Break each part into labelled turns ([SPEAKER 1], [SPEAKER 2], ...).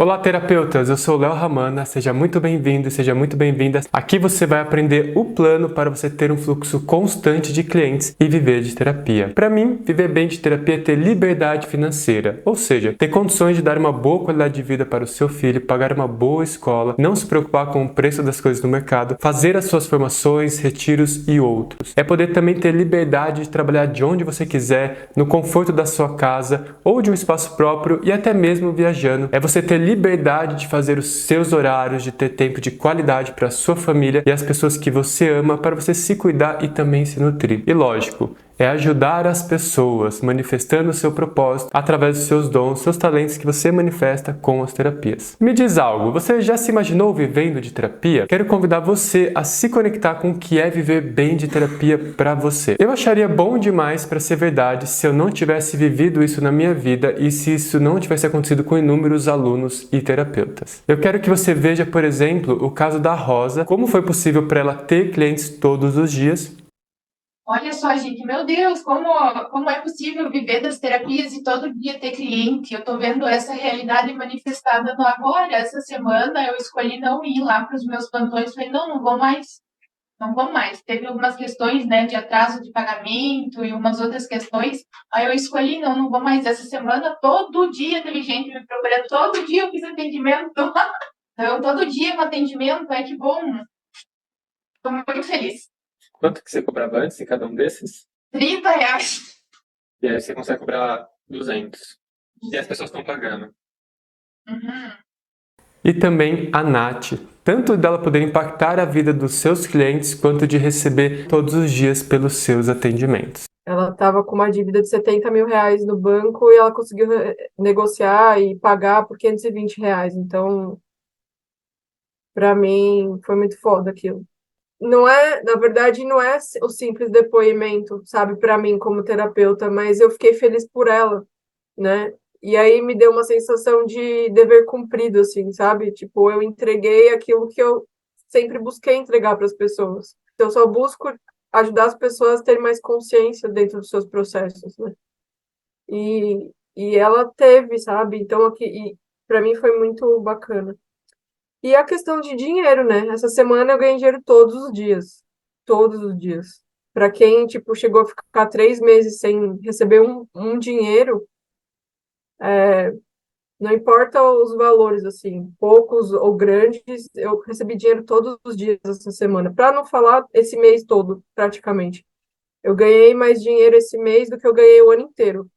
[SPEAKER 1] Olá, terapeutas! Eu sou o Léo Ramana, seja muito bem-vindo e seja muito bem-vinda. Aqui você vai aprender o plano para você ter um fluxo constante de clientes e viver de terapia. Para mim, viver bem de terapia é ter liberdade financeira, ou seja, ter condições de dar uma boa qualidade de vida para o seu filho, pagar uma boa escola, não se preocupar com o preço das coisas no mercado, fazer as suas formações, retiros e outros. É poder também ter liberdade de trabalhar de onde você quiser, no conforto da sua casa ou de um espaço próprio e até mesmo viajando. É você ter liberdade de fazer os seus horários, de ter tempo de qualidade para a sua família e as pessoas que você ama, para você se cuidar e também se nutrir. E lógico, é ajudar as pessoas, manifestando o seu propósito através dos seus dons, seus talentos que você manifesta com as terapias. Me diz algo, você já se imaginou vivendo de terapia? Quero convidar você a se conectar com o que é viver bem de terapia para você. Eu acharia bom demais para ser verdade se eu não tivesse vivido isso na minha vida e se isso não tivesse acontecido com inúmeros alunos e terapeutas. Eu quero que você veja, por exemplo, o caso da Rosa, como foi possível para ela ter clientes todos os dias.
[SPEAKER 2] Olha só, gente, meu Deus, como é possível viver das terapias e todo dia ter cliente? Eu tô vendo essa realidade manifestada no agora. Essa semana eu escolhi não ir lá para os meus plantões. Falei, não vou mais, não vou mais. Teve algumas questões, né, de atraso de pagamento e umas outras questões. Aí eu escolhi, não vou mais. Essa semana, todo dia teve gente me procurando, todo dia eu fiz atendimento. Então, todo dia com atendimento, que bom. Estou muito feliz.
[SPEAKER 1] Quanto que você cobrava antes em cada um desses?
[SPEAKER 2] R$ 30.
[SPEAKER 1] E aí você consegue cobrar 200. E as pessoas estão pagando.
[SPEAKER 2] Uhum.
[SPEAKER 1] E também a Nath, tanto dela poder impactar a vida dos seus clientes, quanto de receber todos os dias pelos seus atendimentos.
[SPEAKER 3] Ela estava com uma dívida de R$ 70 mil no banco e ela conseguiu negociar e pagar por R$ 520. Então, para mim, foi muito foda aquilo. Não é, na verdade, não é o simples depoimento, sabe, para mim como terapeuta, mas eu fiquei feliz por ela, né? E aí me deu uma sensação de dever cumprido, assim, sabe? Tipo, eu entreguei aquilo que eu sempre busquei entregar para as pessoas. Então, eu só busco ajudar as pessoas a terem mais consciência dentro dos seus processos, né? E ela teve, sabe? Então, aqui, para mim foi muito bacana. E a questão de dinheiro, né? Essa semana eu ganhei dinheiro todos os dias. Todos os dias. Para quem, tipo, chegou a ficar 3 meses sem receber um dinheiro, não importa os valores, assim, poucos ou grandes, eu recebi dinheiro todos os dias essa semana. Para não falar esse mês todo, praticamente. Eu ganhei mais dinheiro esse mês do que eu ganhei o ano inteiro.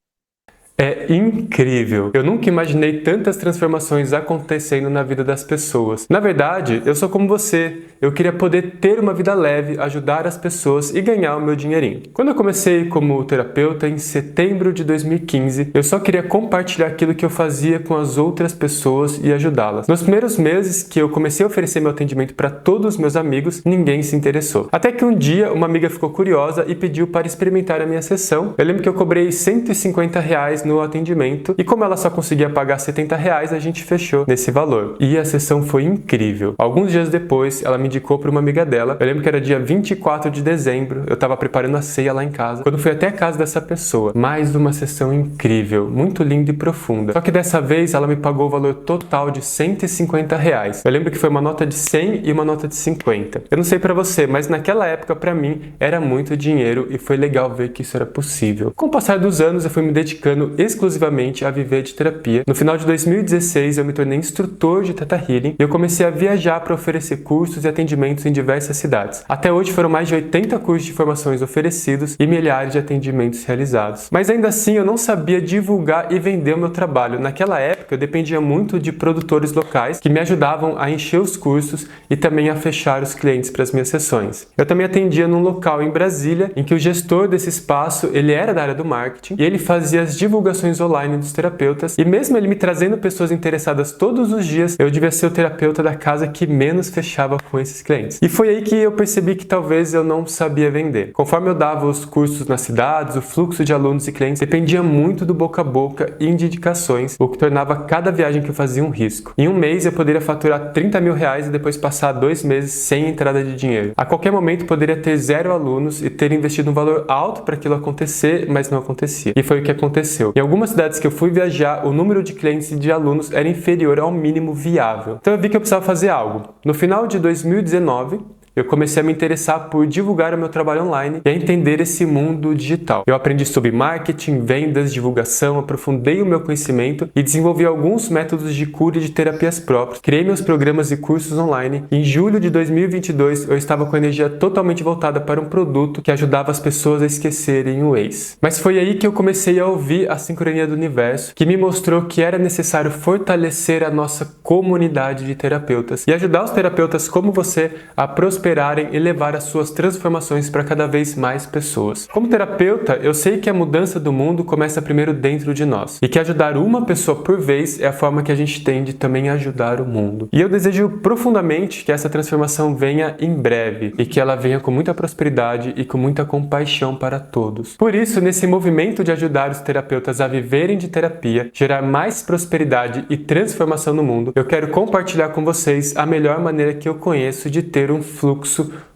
[SPEAKER 1] É incrível! Eu nunca imaginei tantas transformações acontecendo na vida das pessoas. Na verdade, eu sou como você. Eu queria poder ter uma vida leve, ajudar as pessoas e ganhar o meu dinheirinho. Quando eu comecei como terapeuta em setembro de 2015, eu só queria compartilhar aquilo que eu fazia com as outras pessoas e ajudá-las. Nos primeiros meses que eu comecei a oferecer meu atendimento para todos os meus amigos, ninguém se interessou. Até que um dia, uma amiga ficou curiosa e pediu para experimentar a minha sessão. Eu lembro que eu cobrei R$ 150 no atendimento e como ela só conseguia pagar R$ 70, a gente fechou nesse valor. E a sessão foi incrível. Alguns dias depois, ela me indicou para uma amiga dela. Eu lembro que era dia 24 de dezembro, eu estava preparando a ceia lá em casa, quando fui até a casa dessa pessoa. Mais uma sessão incrível, muito linda e profunda. Só que dessa vez ela me pagou o valor total de R$ 150. Eu lembro que foi uma nota de 100 e uma nota de 50. Eu não sei para você, mas naquela época para mim era muito dinheiro e foi legal ver que isso era possível. Com o passar dos anos eu fui me dedicando exclusivamente a viver de terapia. No final de 2016 eu me tornei instrutor de Theta Healing e eu comecei a viajar para oferecer cursos e atendimentos em diversas cidades. Até hoje foram mais de 80 cursos de formações oferecidos e milhares de atendimentos realizados. Mas ainda assim eu não sabia divulgar e vender o meu trabalho. Naquela época eu dependia muito de produtores locais que me ajudavam a encher os cursos e também a fechar os clientes para as minhas sessões. Eu também atendia num local em Brasília em que o gestor desse espaço, ele era da área do marketing e ele fazia as divulgações online dos terapeutas e mesmo ele me trazendo pessoas interessadas todos os dias, eu devia ser o terapeuta da casa que menos fechava com esses clientes. E foi aí que eu percebi que talvez eu não sabia vender. Conforme eu dava os cursos nas cidades, o fluxo de alunos e clientes dependia muito do boca a boca e de indicações, o que tornava cada viagem que eu fazia um risco. Em um mês eu poderia faturar R$ 30 mil e depois passar 2 meses sem entrada de dinheiro. A qualquer momento poderia ter 0 alunos e ter investido um valor alto para aquilo acontecer, mas não acontecia. E foi o que aconteceu. Em algumas cidades que eu fui viajar, o número de clientes e de alunos era inferior ao mínimo viável. Então eu vi que eu precisava fazer algo. No final de 2019, eu comecei a me interessar por divulgar o meu trabalho online e a entender esse mundo digital. Eu aprendi sobre marketing, vendas, divulgação, aprofundei o meu conhecimento e desenvolvi alguns métodos de cura e de terapias próprios. Criei meus programas e cursos online. Em julho de 2022, eu estava com a energia totalmente voltada para um produto que ajudava as pessoas a esquecerem o ex. Mas foi aí que eu comecei a ouvir a sincronia do universo, que me mostrou que era necessário fortalecer a nossa comunidade de terapeutas e ajudar os terapeutas como você a prosperarem e levar as suas transformações para cada vez mais pessoas. Como terapeuta, eu sei que a mudança do mundo começa primeiro dentro de nós e que ajudar uma pessoa por vez é a forma que a gente tem de também ajudar o mundo. E eu desejo profundamente que essa transformação venha em breve e que ela venha com muita prosperidade e com muita compaixão para todos. Por isso, nesse movimento de ajudar os terapeutas a viverem de terapia, gerar mais prosperidade e transformação no mundo, eu quero compartilhar com vocês a melhor maneira que eu conheço de ter um fluxo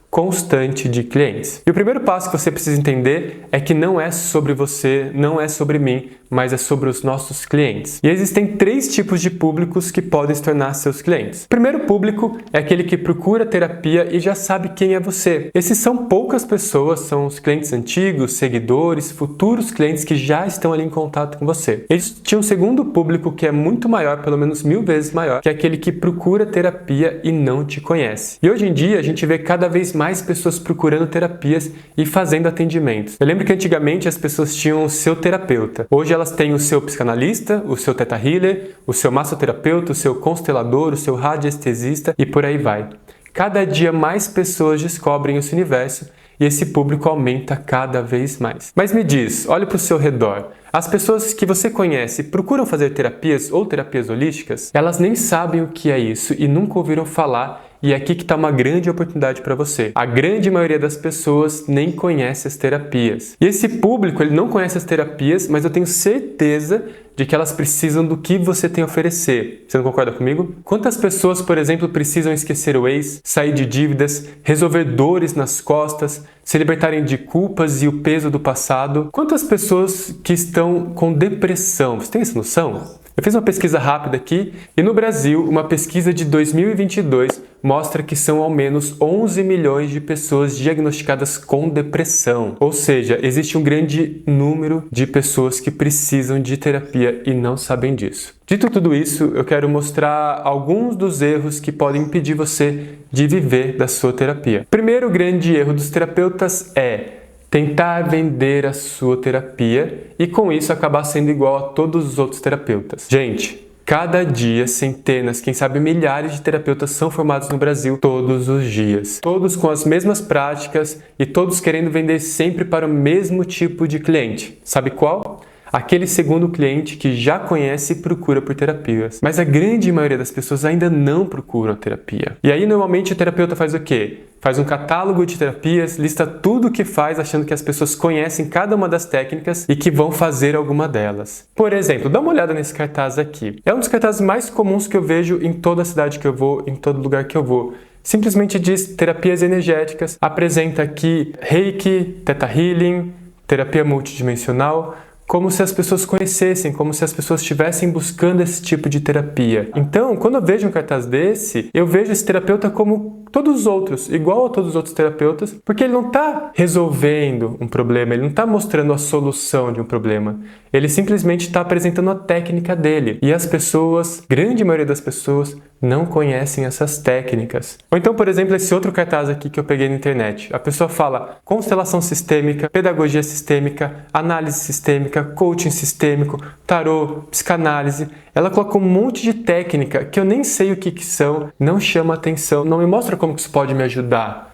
[SPEAKER 1] constante de clientes. E o primeiro passo que você precisa entender é que não é sobre você, não é sobre mim, mas é sobre os nossos clientes. E existem 3 tipos de públicos que podem se tornar seus clientes. O primeiro público é aquele que procura terapia e já sabe quem é você. Esses são poucas pessoas, são os clientes antigos, seguidores, futuros clientes que já estão ali em contato com você. Eles tinham um segundo público que é muito maior, pelo menos 1000 vezes maior, que é aquele que procura terapia e não te conhece. E hoje em dia a gente vê cada vez mais pessoas procurando terapias e fazendo atendimentos. Eu lembro que antigamente as pessoas tinham o seu terapeuta. Hoje elas têm o seu psicanalista, o seu teta healer, o seu massoterapeuta, o seu constelador, o seu radiestesista e por aí vai. Cada dia mais pessoas descobrem esse universo e esse público aumenta cada vez mais. Mas me diz, olhe para o seu redor. As pessoas que você conhece procuram fazer terapias ou terapias holísticas? Elas nem sabem o que é isso e nunca ouviram falar. E é aqui que está uma grande oportunidade para você. A grande maioria das pessoas nem conhece as terapias. E esse público, ele não conhece as terapias, mas eu tenho certeza de que elas precisam do que você tem a oferecer. Você não concorda comigo? Quantas pessoas, por exemplo, precisam esquecer o ex, sair de dívidas, resolver dores nas costas, se libertarem de culpas e o peso do passado? Quantas pessoas que estão com depressão? Você tem essa noção? Eu fiz uma pesquisa rápida aqui e no Brasil, uma pesquisa de 2022 mostra que são ao menos 11 milhões de pessoas diagnosticadas com depressão. Ou seja, existe um grande número de pessoas que precisam de terapia e não sabem disso. Dito tudo isso, eu quero mostrar alguns dos erros que podem impedir você de viver da sua terapia. Primeiro grande erro dos terapeutas é tentar vender a sua terapia e com isso acabar sendo igual a todos os outros terapeutas. Gente, cada dia centenas, quem sabe milhares de terapeutas são formados no Brasil todos os dias. Todos com as mesmas práticas e todos querendo vender sempre para o mesmo tipo de cliente. Sabe qual? Aquele segundo cliente que já conhece e procura por terapias. Mas a grande maioria das pessoas ainda não procuram terapia. E aí, normalmente, o terapeuta faz o quê? Faz um catálogo de terapias, lista tudo o que faz, achando que as pessoas conhecem cada uma das técnicas e que vão fazer alguma delas. Por exemplo, dá uma olhada nesse cartaz aqui. É um dos cartazes mais comuns que eu vejo em toda a cidade que eu vou, em todo lugar que eu vou. Simplesmente diz terapias energéticas, apresenta aqui Reiki, Theta Healing, terapia multidimensional, como se as pessoas conhecessem, como se as pessoas estivessem buscando esse tipo de terapia. Então, quando eu vejo um cartaz desse, eu vejo esse terapeuta como todos os outros, igual a todos os outros terapeutas, porque ele não está resolvendo um problema, ele não está mostrando a solução de um problema. Ele simplesmente está apresentando a técnica dele. E as pessoas, grande maioria das pessoas, não conhecem essas técnicas. Ou então, por exemplo, esse outro cartaz aqui que eu peguei na internet. A pessoa fala constelação sistêmica, pedagogia sistêmica, análise sistêmica, coaching sistêmico, tarô, psicanálise. Ela coloca um monte de técnica que eu nem sei o que são, não chama atenção, não me mostra como isso pode me ajudar.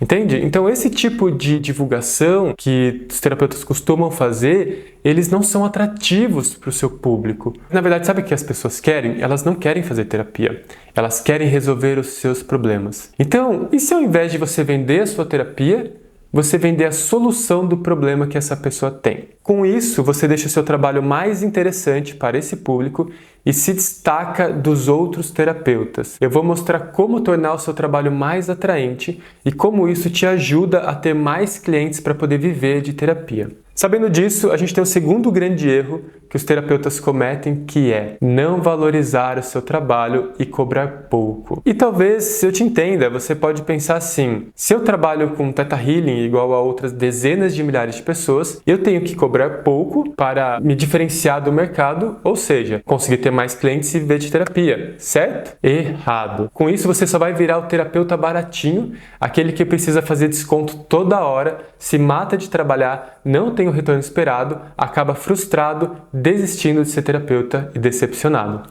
[SPEAKER 1] Entende? Então esse tipo de divulgação que os terapeutas costumam fazer, eles não são atrativos para o seu público. Na verdade, sabe o que as pessoas querem? Elas não querem fazer terapia. Elas querem resolver os seus problemas. Então, e se ao invés de você vender a sua terapia, você vender a solução do problema que essa pessoa tem? Com isso, você deixa o seu trabalho mais interessante para esse público e se destaca dos outros terapeutas. Eu vou mostrar como tornar o seu trabalho mais atraente e como isso te ajuda a ter mais clientes para poder viver de terapia. Sabendo disso, a gente tem o segundo grande erro que os terapeutas cometem, que é não valorizar o seu trabalho e cobrar pouco. E talvez eu te entenda, você pode pensar assim: se eu trabalho com Theta Healing igual a outras dezenas de milhares de pessoas, eu tenho que cobrar pouco para me diferenciar do mercado, ou seja, conseguir ter mais clientes e viver de terapia, certo? Errado. Com isso, você só vai virar o terapeuta baratinho, aquele que precisa fazer desconto toda hora, se mata de trabalhar, não tem o retorno esperado, acaba frustrado, desistindo de ser terapeuta e decepcionado.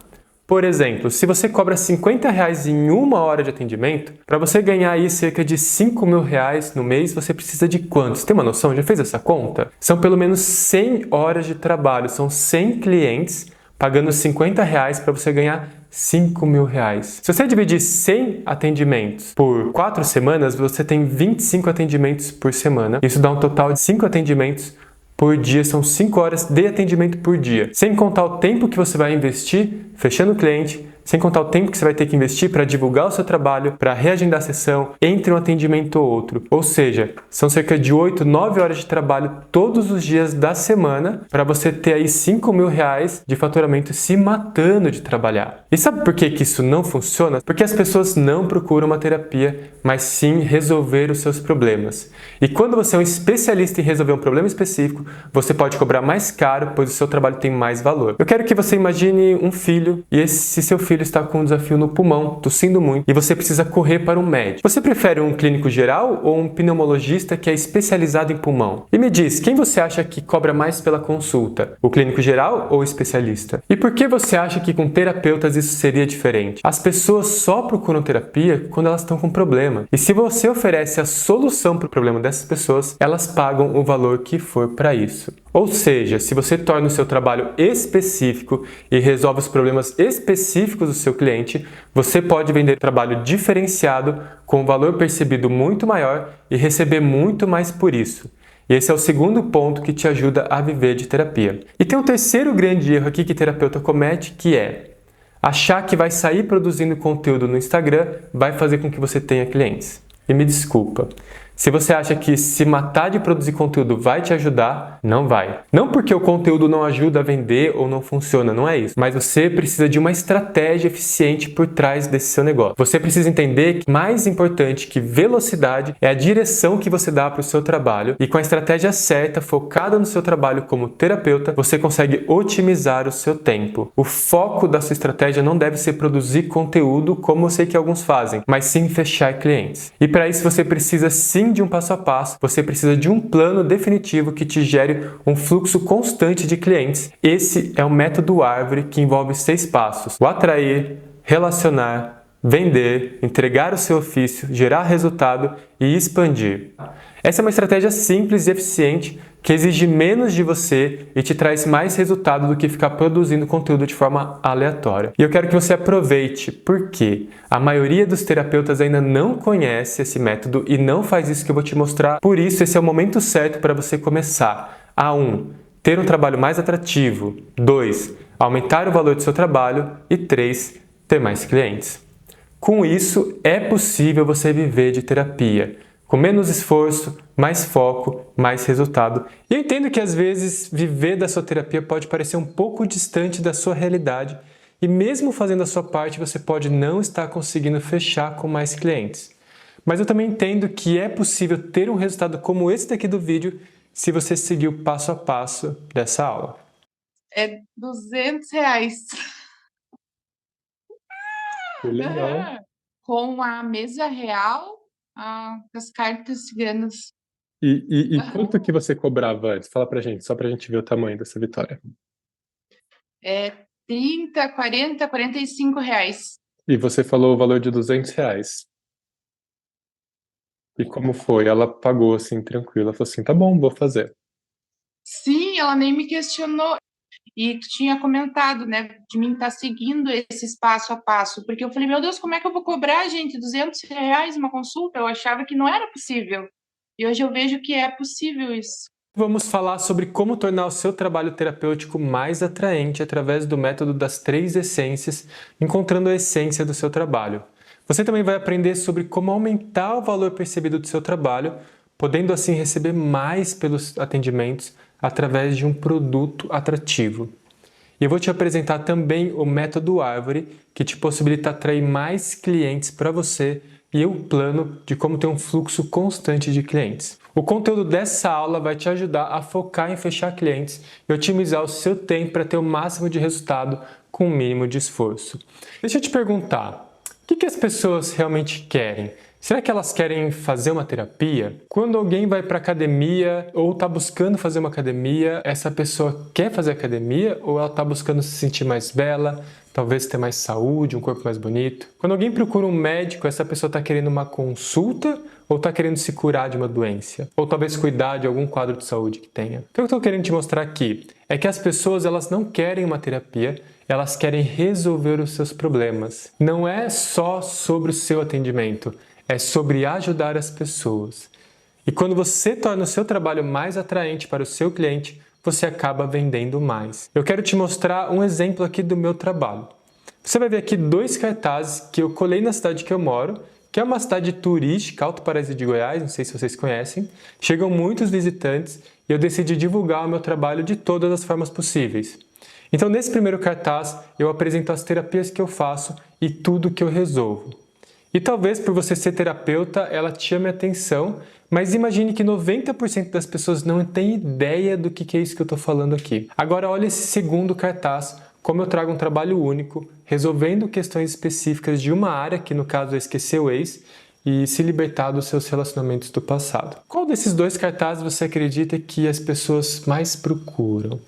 [SPEAKER 1] Por exemplo, se você cobra R$ 50 em 1 hora de atendimento, para você ganhar aí cerca de R$ 5.000 no mês, você precisa de quanto? Você tem uma noção? Já fez essa conta? São pelo menos 100 horas de trabalho, são 100 clientes pagando R$ 50 para você ganhar R$ 5.000. Se você dividir 100 atendimentos por 4 semanas, você tem 25 atendimentos por semana. Isso dá um total de 5 atendimentos por dia, são 5 horas de atendimento por dia. Sem contar o tempo que você vai investir fechando o cliente, sem contar o tempo que você vai ter que investir para divulgar o seu trabalho, para reagendar a sessão, entre um atendimento ou outro. Ou seja, são cerca de 8, 9 horas de trabalho todos os dias da semana para você ter aí R$ 5.000 de faturamento se matando de trabalhar. E sabe por que isso não funciona? Porque as pessoas não procuram uma terapia, mas sim resolver os seus problemas. E quando você é um especialista em resolver um problema específico, você pode cobrar mais caro, pois o seu trabalho tem mais valor. Eu quero que você imagine um filho, e esse seu filho está com um desafio no pulmão, tossindo muito, e você precisa correr para um médico. Você prefere um clínico geral ou um pneumologista que é especializado em pulmão? E me diz, quem você acha que cobra mais pela consulta? O clínico geral ou o especialista? E por que você acha que com terapeutas isso seria diferente? As pessoas só procuram terapia quando elas estão com problema. E se você oferece a solução para o problema dessas pessoas, elas pagam o valor que for para isso. Ou seja, se você torna o seu trabalho específico e resolve os problemas específicos do seu cliente, você pode vender trabalho diferenciado com um valor percebido muito maior e receber muito mais por isso. E esse é o segundo ponto que te ajuda a viver de terapia. E tem um terceiro grande erro aqui que terapeuta comete, que é achar que vai sair produzindo conteúdo no Instagram vai fazer com que você tenha clientes. E me desculpa, se você acha que se matar de produzir conteúdo vai te ajudar, não vai. Não porque o conteúdo não ajuda a vender ou não funciona, não é isso. Mas você precisa de uma estratégia eficiente por trás desse seu negócio. Você precisa entender que mais importante que velocidade é a direção que você dá para o seu trabalho, e com a estratégia certa, focada no seu trabalho como terapeuta, você consegue otimizar o seu tempo. O foco da sua estratégia não deve ser produzir conteúdo, como eu sei que alguns fazem, mas sim fechar clientes. E para isso você precisa sim de um passo a passo, você precisa de um plano definitivo que te gere um fluxo constante de clientes. Esse é o método árvore, que envolve 6 passos: o atrair, relacionar, vender, entregar o seu ofício, gerar resultado e expandir. Essa é uma estratégia simples e eficiente que exige menos de você e te traz mais resultado do que ficar produzindo conteúdo de forma aleatória. E eu quero que você aproveite, porque a maioria dos terapeutas ainda não conhece esse método e não faz isso que eu vou te mostrar. Por isso, esse é o momento certo para você começar a 1. Ter um trabalho mais atrativo, 2. Aumentar o valor do seu trabalho e 3. Ter mais clientes. Com isso, é possível você viver de terapia, com menos esforço, mais foco, mais resultado. E eu entendo que às vezes viver da sua terapia pode parecer um pouco distante da sua realidade, e mesmo fazendo a sua parte, você pode não estar conseguindo fechar com mais clientes. Mas eu também entendo que é possível ter um resultado como esse daqui do vídeo se você seguir o passo a passo dessa aula.
[SPEAKER 2] É R$ 200.
[SPEAKER 1] Que legal.
[SPEAKER 2] Com a mesa real, as cartas ciganas.
[SPEAKER 1] E quanto que você cobrava antes? Fala pra gente, só pra gente ver o tamanho dessa vitória.
[SPEAKER 2] 30, 40, R$ 45.
[SPEAKER 1] E você falou o valor de R$ 200. E como foi? Ela pagou assim, tranquila. Falou assim, tá bom, vou fazer.
[SPEAKER 2] Sim, ela nem me questionou. E tu tinha comentado, né, de mim estar seguindo esse passo a passo, porque eu falei, meu Deus, como é que eu vou cobrar, gente, R$ 200 uma consulta? Eu achava que não era possível. E hoje eu vejo que é possível isso.
[SPEAKER 1] Vamos falar sobre como tornar o seu trabalho terapêutico mais atraente através do método das 3 essências, encontrando a essência do seu trabalho. Você também vai aprender sobre como aumentar o valor percebido do seu trabalho, podendo assim receber mais pelos atendimentos através de um produto atrativo. E eu vou te apresentar também o método Árvore, que te possibilita atrair mais clientes para você e o plano de como ter um fluxo constante de clientes. O conteúdo dessa aula vai te ajudar a focar em fechar clientes e otimizar o seu tempo para ter o máximo de resultado com o mínimo de esforço. Deixa eu te perguntar, o que as pessoas realmente querem? Será que elas querem fazer uma terapia? Quando alguém vai para academia ou está buscando fazer uma academia, essa pessoa quer fazer academia ou ela está buscando se sentir mais bela, talvez ter mais saúde, um corpo mais bonito? Quando alguém procura um médico, essa pessoa está querendo uma consulta ou está querendo se curar de uma doença? Ou talvez cuidar de algum quadro de saúde que tenha? O que eu estou querendo te mostrar aqui é que as pessoas elas não querem uma terapia, elas querem resolver os seus problemas. Não é só sobre o seu atendimento, é sobre ajudar as pessoas. E quando você torna o seu trabalho mais atraente para o seu cliente, você acaba vendendo mais. Eu quero te mostrar um exemplo aqui do meu trabalho. Você vai ver aqui 2 cartazes que eu colei na cidade que eu moro, que é uma cidade turística, Alto Paraíso de Goiás, não sei se vocês conhecem. Chegam muitos visitantes e eu decidi divulgar o meu trabalho de todas as formas possíveis. Então, nesse primeiro cartaz, eu apresento as terapias que eu faço e tudo que eu resolvo. E talvez por você ser terapeuta, ela te chame a atenção, mas imagine que 90% das pessoas não têm ideia do que é isso que eu estou falando aqui. Agora olha esse segundo cartaz, como eu trago um trabalho único, resolvendo questões específicas de uma área, que no caso é esquecer o ex, e se libertar dos seus relacionamentos do passado. Qual desses 2 cartazes você acredita que as pessoas mais procuram?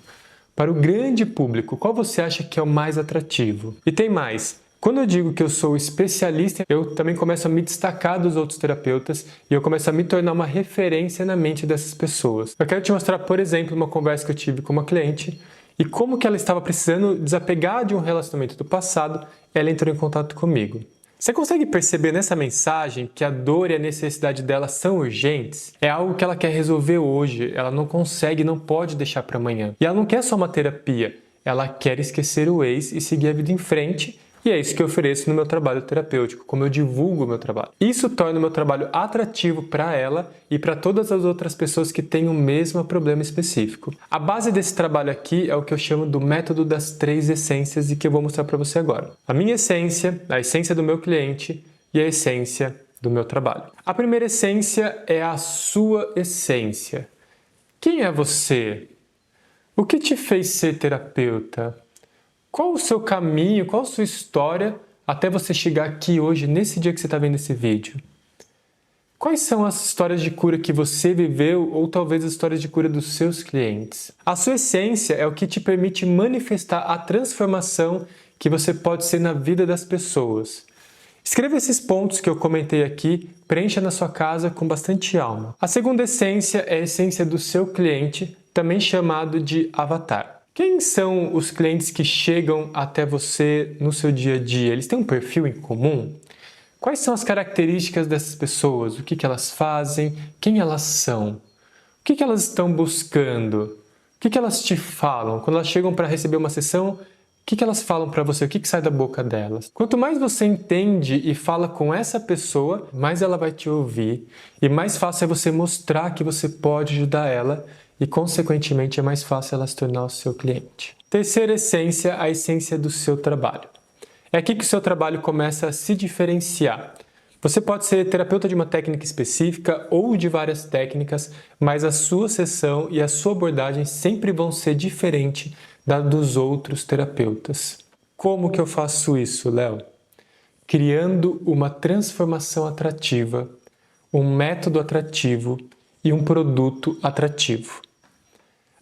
[SPEAKER 1] Para o grande público, qual você acha que é o mais atrativo? E tem mais. Quando eu digo que eu sou especialista, eu também começo a me destacar dos outros terapeutas e eu começo a me tornar uma referência na mente dessas pessoas. Eu quero te mostrar, por exemplo, uma conversa que eu tive com uma cliente e como que ela estava precisando desapegar de um relacionamento do passado, ela entrou em contato comigo. Você consegue perceber nessa mensagem que a dor e a necessidade dela são urgentes? É algo que ela quer resolver hoje, ela não consegue, não pode deixar para amanhã. E ela não quer só uma terapia, ela quer esquecer o ex e seguir a vida em frente. E é isso que eu ofereço no meu trabalho terapêutico, como eu divulgo o meu trabalho. Isso torna o meu trabalho atrativo para ela e para todas as outras pessoas que têm o mesmo problema específico. A base desse trabalho aqui é o que eu chamo do método das 3 essências e que eu vou mostrar para você agora. A minha essência, a essência do meu cliente e a essência do meu trabalho. A primeira essência é a sua essência. Quem é você? O que te fez ser terapeuta? Qual o seu caminho, qual a sua história até você chegar aqui hoje, nesse dia que você está vendo esse vídeo? Quais são as histórias de cura que você viveu ou talvez as histórias de cura dos seus clientes? A sua essência é o que te permite manifestar a transformação que você pode ser na vida das pessoas. Escreva esses pontos que eu comentei aqui, preencha na sua casa com bastante alma. A segunda essência é a essência do seu cliente, também chamado de avatar. Quem são os clientes que chegam até você no seu dia a dia? Eles têm um perfil em comum? Quais são as características dessas pessoas? O que elas fazem? Quem elas são? O que elas estão buscando? O que elas te falam? Quando elas chegam para receber uma sessão, o que elas falam para você? O que sai da boca delas? Quanto mais você entende e fala com essa pessoa, mais ela vai te ouvir e mais fácil é você mostrar que você pode ajudar ela e, consequentemente, é mais fácil ela se tornar o seu cliente. Terceira essência, a essência do seu trabalho. É aqui que o seu trabalho começa a se diferenciar. Você pode ser terapeuta de uma técnica específica ou de várias técnicas, mas a sua sessão e a sua abordagem sempre vão ser diferentes da dos outros terapeutas. Como que eu faço isso, Léo? Criando uma transformação atrativa, um método atrativo e um produto atrativo.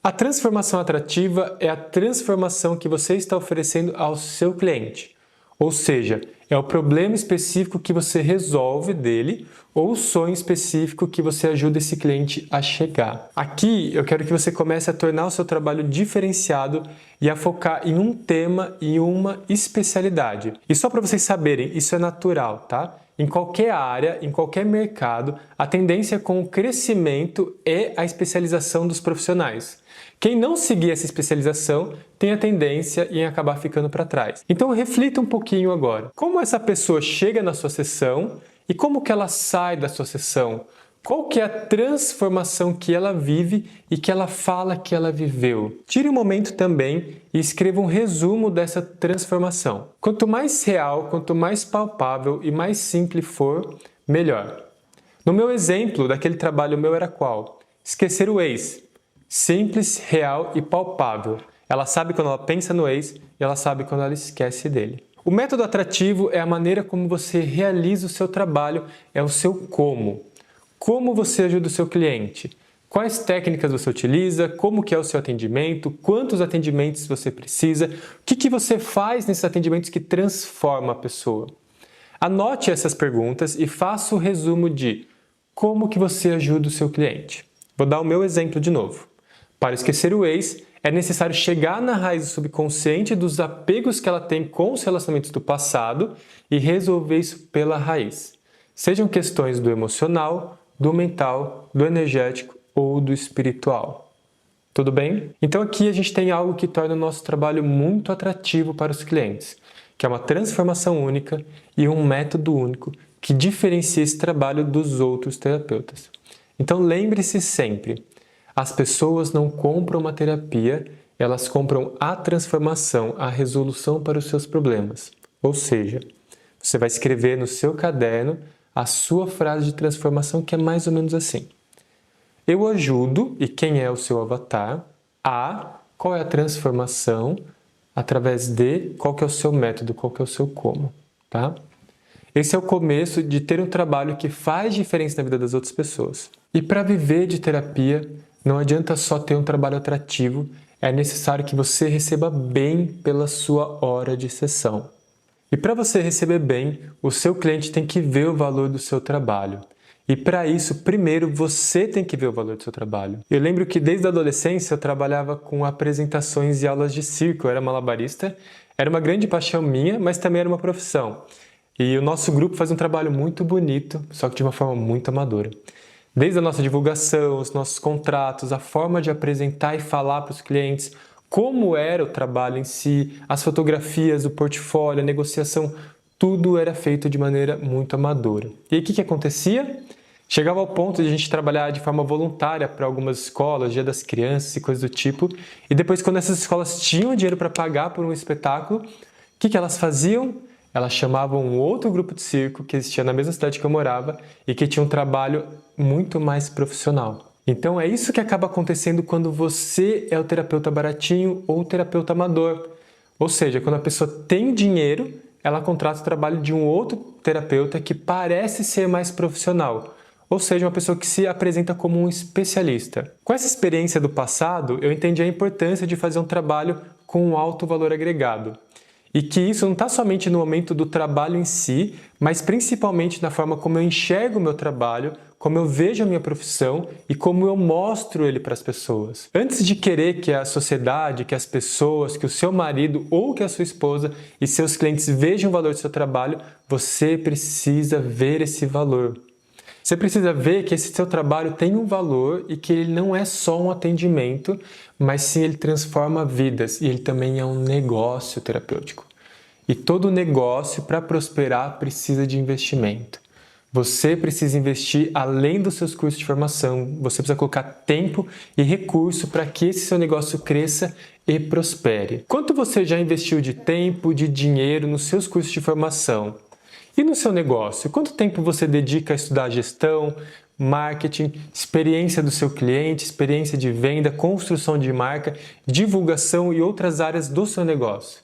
[SPEAKER 1] A transformação atrativa é a transformação que você está oferecendo ao seu cliente. Ou seja, é o problema específico que você resolve dele ou o sonho específico que você ajuda esse cliente a chegar. Aqui eu quero que você comece a tornar o seu trabalho diferenciado e a focar em um tema e uma especialidade. E só para vocês saberem, isso é natural, tá? em qualquer área, em qualquer mercado, a tendência com o crescimento é a especialização dos profissionais. Quem não seguir essa especialização tem a tendência em acabar ficando para trás. Então reflita um pouquinho agora. Como essa pessoa chega na sua sessão e como que ela sai da sua sessão? Qual que é a transformação que ela vive e que ela fala que ela viveu? Tire um momento também e escreva um resumo dessa transformação. Quanto mais real, quanto mais palpável e mais simples for, melhor. No meu exemplo, daquele trabalho meu era qual? Esquecer o ex. Simples, real e palpável. Ela sabe quando ela pensa no ex e ela sabe quando ela esquece dele. O método atrativo é a maneira como você realiza o seu trabalho, é o seu como. Como você ajuda o seu cliente? Quais técnicas você utiliza? Como que é o seu atendimento? Quantos atendimentos você precisa? O que você faz nesses atendimentos que transforma a pessoa? Anote essas perguntas e faça o resumo de como que você ajuda o seu cliente. Vou dar o meu exemplo de novo. Para esquecer o ex, é necessário chegar na raiz do subconsciente dos apegos que ela tem com os relacionamentos do passado e resolver isso pela raiz. Sejam questões do emocional, do mental, do energético ou do espiritual. Tudo bem? Então aqui a gente tem algo que torna o nosso trabalho muito atrativo para os clientes, que é uma transformação única e um método único que diferencia esse trabalho dos outros terapeutas. Então lembre-se sempre, as pessoas não compram uma terapia, elas compram a transformação, a resolução para os seus problemas. Ou seja, você vai escrever no seu caderno a sua frase de transformação, que é mais ou menos assim. Eu ajudo, e quem é o seu avatar, a qual é a transformação, através de qual que é o seu método, qual que é o seu como. Tá? Esse é o começo de ter um trabalho que faz diferença na vida das outras pessoas. E para viver de terapia, não adianta só ter um trabalho atrativo, é necessário que você receba bem pela sua hora de sessão. E para você receber bem, o seu cliente tem que ver o valor do seu trabalho. E para isso, primeiro, você tem que ver o valor do seu trabalho. Eu lembro que desde a adolescência eu trabalhava com apresentações e aulas de circo, eu era malabarista, era uma grande paixão minha, mas também era uma profissão. E o nosso grupo faz um trabalho muito bonito, só que de uma forma muito amadora. Desde a nossa divulgação, os nossos contratos, a forma de apresentar e falar para os clientes, como era o trabalho em si, as fotografias, o portfólio, a negociação, tudo era feito de maneira muito amadora. E aí o que acontecia? Chegava ao ponto de a gente trabalhar de forma voluntária para algumas escolas, Dia das Crianças e coisas do tipo, e depois quando essas escolas tinham dinheiro para pagar por um espetáculo, o que elas faziam? Elas chamavam um outro grupo de circo que existia na mesma cidade que eu morava e que tinha um trabalho muito mais profissional. Então é isso que acaba acontecendo quando você é o terapeuta baratinho ou o terapeuta amador. Ou seja, quando a pessoa tem dinheiro, ela contrata o trabalho de um outro terapeuta que parece ser mais profissional. Ou seja, uma pessoa que se apresenta como um especialista. Com essa experiência do passado, eu entendi a importância de fazer um trabalho com um alto valor agregado. E que isso não está somente no momento do trabalho em si, mas principalmente na forma como eu enxergo o meu trabalho, como eu vejo a minha profissão e como eu mostro ele para as pessoas. Antes de querer que a sociedade, que as pessoas, que o seu marido ou que a sua esposa e seus clientes vejam o valor do seu trabalho, você precisa ver esse valor. Você precisa ver que esse seu trabalho tem um valor e que ele não é só um atendimento, mas sim ele transforma vidas e ele também é um negócio terapêutico. E todo negócio, para prosperar, precisa de investimento. Você precisa investir além dos seus cursos de formação, você precisa colocar tempo e recurso para que esse seu negócio cresça e prospere. Quanto você já investiu de tempo, de dinheiro nos seus cursos de formação? E no seu negócio, quanto tempo você dedica a estudar gestão, marketing, experiência do seu cliente, experiência de venda, construção de marca, divulgação e outras áreas do seu negócio?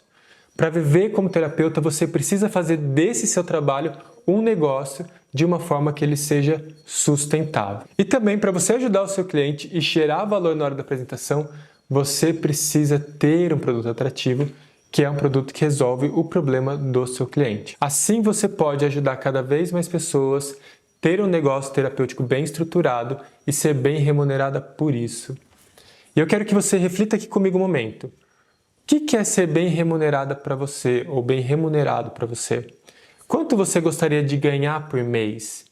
[SPEAKER 1] Para viver como terapeuta, você precisa fazer desse seu trabalho um negócio de uma forma que ele seja sustentável. E também, para você ajudar o seu cliente e gerar valor na hora da apresentação, você precisa ter um produto atrativo, que é um produto que resolve o problema do seu cliente. Assim você pode ajudar cada vez mais pessoas, ter um negócio terapêutico bem estruturado e ser bem remunerada por isso. E eu quero que você reflita aqui comigo um momento. O que é ser bem remunerada para você ou bem remunerado para você? Quanto você gostaria de ganhar por mês?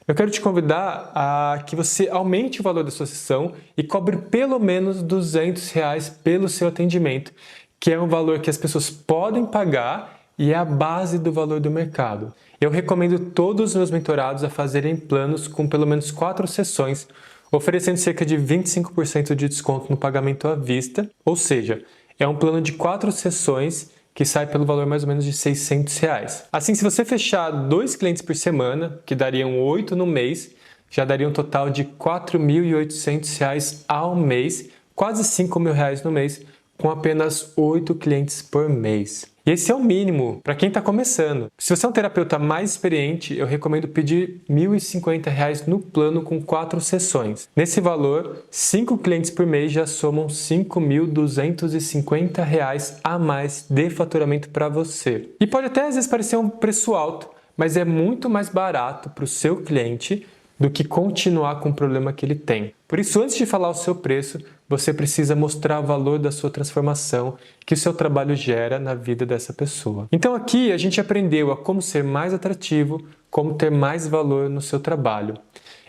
[SPEAKER 1] Eu quero te convidar a que você aumente o valor da sua sessão e cobre pelo menos R$ 200 pelo seu atendimento, que é um valor que as pessoas podem pagar e é a base do valor do mercado. Eu recomendo todos os meus mentorados a fazerem planos com pelo menos 4 sessões, oferecendo cerca de 25% de desconto no pagamento à vista, ou seja, é um plano de 4 sessões que sai pelo valor mais ou menos de R$ 600. Assim, se você fechar 2 clientes por semana, que dariam 8 no mês, já daria um total de R$ 4.800 ao mês, quase R$ 5.000 no mês, com apenas 8 clientes por mês. E esse é o mínimo para quem está começando. Se você é um terapeuta mais experiente, eu recomendo pedir R$ 1.050 no plano com 4 sessões. Nesse valor, 5 clientes por mês já somam R$ 5.250 a mais de faturamento para você. E pode até às vezes parecer um preço alto, mas é muito mais barato para o seu cliente do que continuar com o problema que ele tem. Por isso, antes de falar o seu preço, você precisa mostrar o valor da sua transformação que o seu trabalho gera na vida dessa pessoa. Então aqui a gente aprendeu a como ser mais atrativo, como ter mais valor no seu trabalho.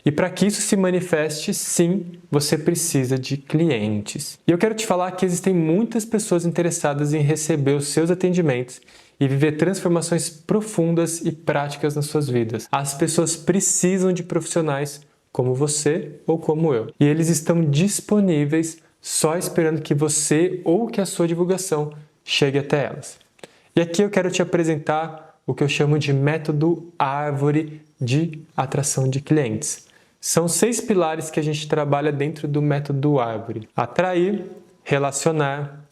[SPEAKER 1] E para que isso se manifeste, sim, você precisa de clientes. E eu quero te falar que existem muitas pessoas interessadas em receber os seus atendimentos e viver transformações profundas e práticas nas suas vidas. As pessoas precisam de profissionais como você ou como eu. E eles estão disponíveis só esperando que você ou que a sua divulgação chegue até elas. E aqui eu quero te apresentar o que eu chamo de método árvore de atração de clientes. São 6 pilares que a gente trabalha dentro do método árvore: atrair, relacionar,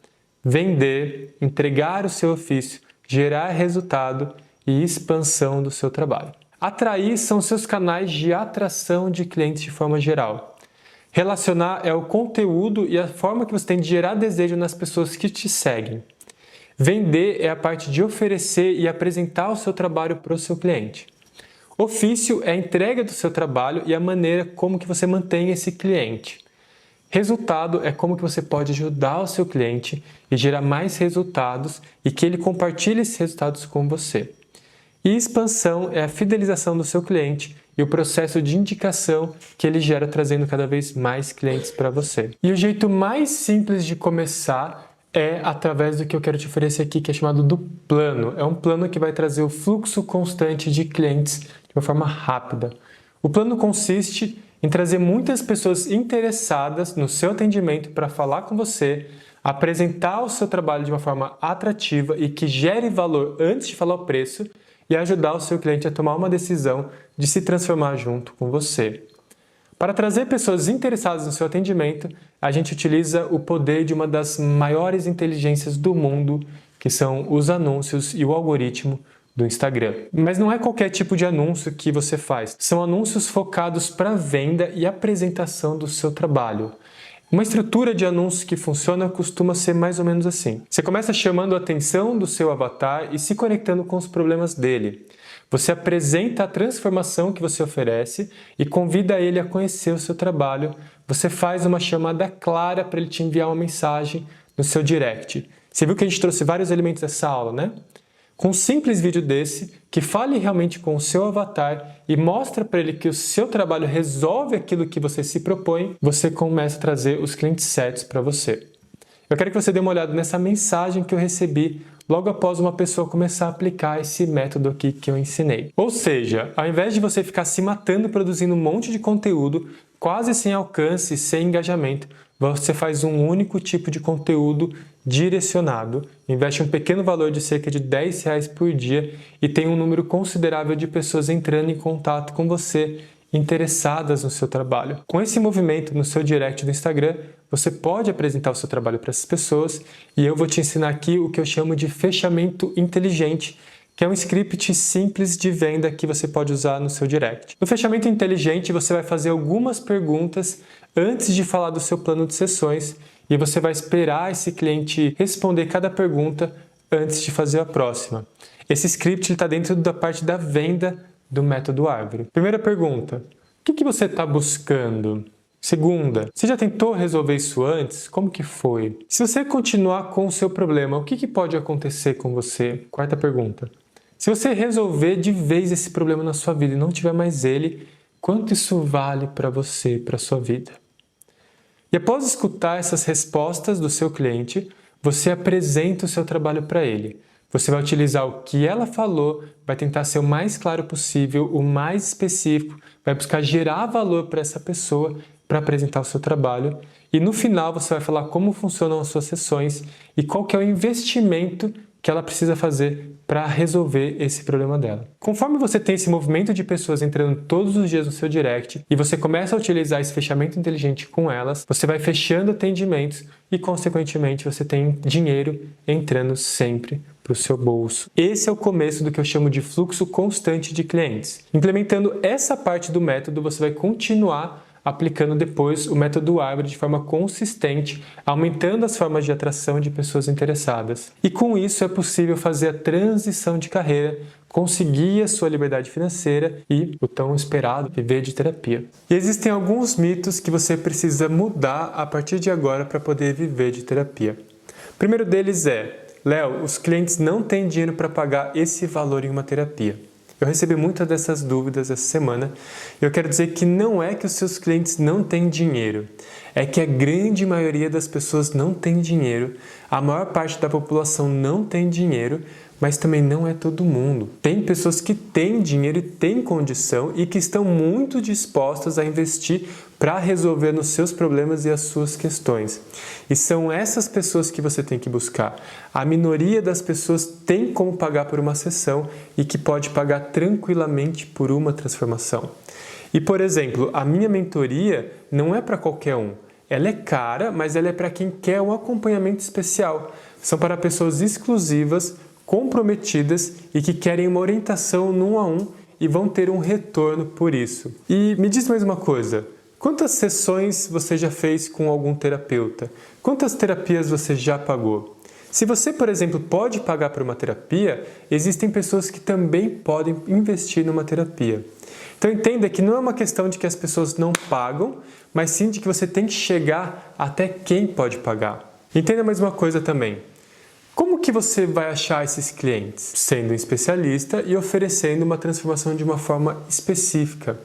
[SPEAKER 1] vender, entregar o seu ofício, gerar resultado e expansão do seu trabalho. Atrair são seus canais de atração de clientes de forma geral. Relacionar é o conteúdo e a forma que você tem de gerar desejo nas pessoas que te seguem. Vender é a parte de oferecer e apresentar o seu trabalho para o seu cliente. Ofício é a entrega do seu trabalho e a maneira como que você mantém esse cliente. Resultado é como que você pode ajudar o seu cliente e gerar mais resultados e que ele compartilhe esses resultados com você. E expansão é a fidelização do seu cliente e o processo de indicação que ele gera trazendo cada vez mais clientes para você. E o jeito mais simples de começar é através do que eu quero te oferecer aqui, que é chamado do plano. É um plano que vai trazer o fluxo constante de clientes de uma forma rápida. O plano consiste em trazer muitas pessoas interessadas no seu atendimento para falar com você, apresentar o seu trabalho de uma forma atrativa e que gere valor antes de falar o preço e ajudar o seu cliente a tomar uma decisão de se transformar junto com você. Para trazer pessoas interessadas no seu atendimento, a gente utiliza o poder de uma das maiores inteligências do mundo, que são os anúncios e o algoritmo do Instagram. Mas não é qualquer tipo de anúncio que você faz. São anúncios focados para venda e apresentação do seu trabalho. Uma estrutura de anúncio que funciona costuma ser mais ou menos assim. Você começa chamando a atenção do seu avatar e se conectando com os problemas dele. Você apresenta a transformação que você oferece e convida ele a conhecer o seu trabalho. Você faz uma chamada clara para ele te enviar uma mensagem no seu direct. Você viu que a gente trouxe vários elementos dessa aula, né? Com um simples vídeo desse, que fale realmente com o seu avatar e mostra para ele que o seu trabalho resolve aquilo que você se propõe, você começa a trazer os clientes certos para você. Eu quero que você dê uma olhada nessa mensagem que eu recebi logo após uma pessoa começar a aplicar esse método aqui que eu ensinei. Ou seja, ao invés de você ficar se matando produzindo um monte de conteúdo, quase sem alcance, sem engajamento, você faz um único tipo de conteúdo direcionado, investe um pequeno valor de cerca de R$10 por dia e tem um número considerável de pessoas entrando em contato com você, interessadas no seu trabalho. Com esse movimento no seu direct do Instagram, você pode apresentar o seu trabalho para essas pessoas e eu vou te ensinar aqui o que eu chamo de fechamento inteligente, que é um script simples de venda que você pode usar no seu direct. No fechamento inteligente, você vai fazer algumas perguntas antes de falar do seu plano de sessões e você vai esperar esse cliente responder cada pergunta antes de fazer a próxima. Esse script está dentro da parte da venda do método árvore. Primeira pergunta: o que você está buscando? Segunda: você já tentou resolver isso antes? Como que foi? Se você continuar com o seu problema, o que pode acontecer com você? Quarta pergunta: Se você resolver de vez esse problema na sua vida e não tiver mais ele, quanto isso vale para você, para a sua vida? E após escutar essas respostas do seu cliente, você apresenta o seu trabalho para ele. Você vai utilizar o que ela falou, vai tentar ser o mais claro possível, o mais específico, vai buscar gerar valor para essa pessoa para apresentar o seu trabalho. E no final você vai falar como funcionam as suas sessões e qual que é o investimento que ela precisa fazer para resolver esse problema dela. Conforme você tem esse movimento de pessoas entrando todos os dias no seu direct e você começa a utilizar esse fechamento inteligente com elas, você vai fechando atendimentos e, consequentemente, você tem dinheiro entrando sempre para o seu bolso. Esse é o começo do que eu chamo de fluxo constante de clientes. Implementando essa parte do método, você vai continuar aplicando depois o método Árvore de forma consistente, aumentando as formas de atração de pessoas interessadas. E com isso é possível fazer a transição de carreira, conseguir a sua liberdade financeira e o tão esperado viver de terapia. E existem alguns mitos que você precisa mudar a partir de agora para poder viver de terapia. O primeiro deles é: Léo, os clientes não têm dinheiro para pagar esse valor em uma terapia. Eu recebi muitas dessas dúvidas essa semana e eu quero dizer que não é que os seus clientes não têm dinheiro, é que a grande maioria das pessoas não tem dinheiro, a maior parte da população não tem dinheiro, mas também não é todo mundo. Tem pessoas que têm dinheiro e têm condição e que estão muito dispostas a investir para resolver os seus problemas e as suas questões. E são essas pessoas que você tem que buscar. A minoria das pessoas tem como pagar por uma sessão e que pode pagar tranquilamente por uma transformação. E, por exemplo, a minha mentoria não é para qualquer um. Ela é cara, mas ela é para quem quer um acompanhamento especial. São para pessoas exclusivas, comprometidas e que querem uma orientação no 1 a 1 e vão ter um retorno por isso. E me diz mais uma coisa, quantas sessões você já fez com algum terapeuta? Quantas terapias você já pagou? Se você, por exemplo, pode pagar por uma terapia, existem pessoas que também podem investir numa terapia. Então entenda que não é uma questão de que as pessoas não pagam, mas sim de que você tem que chegar até quem pode pagar. Entenda mais uma coisa também. Como que você vai achar esses clientes? Sendo um especialista e oferecendo uma transformação de uma forma específica.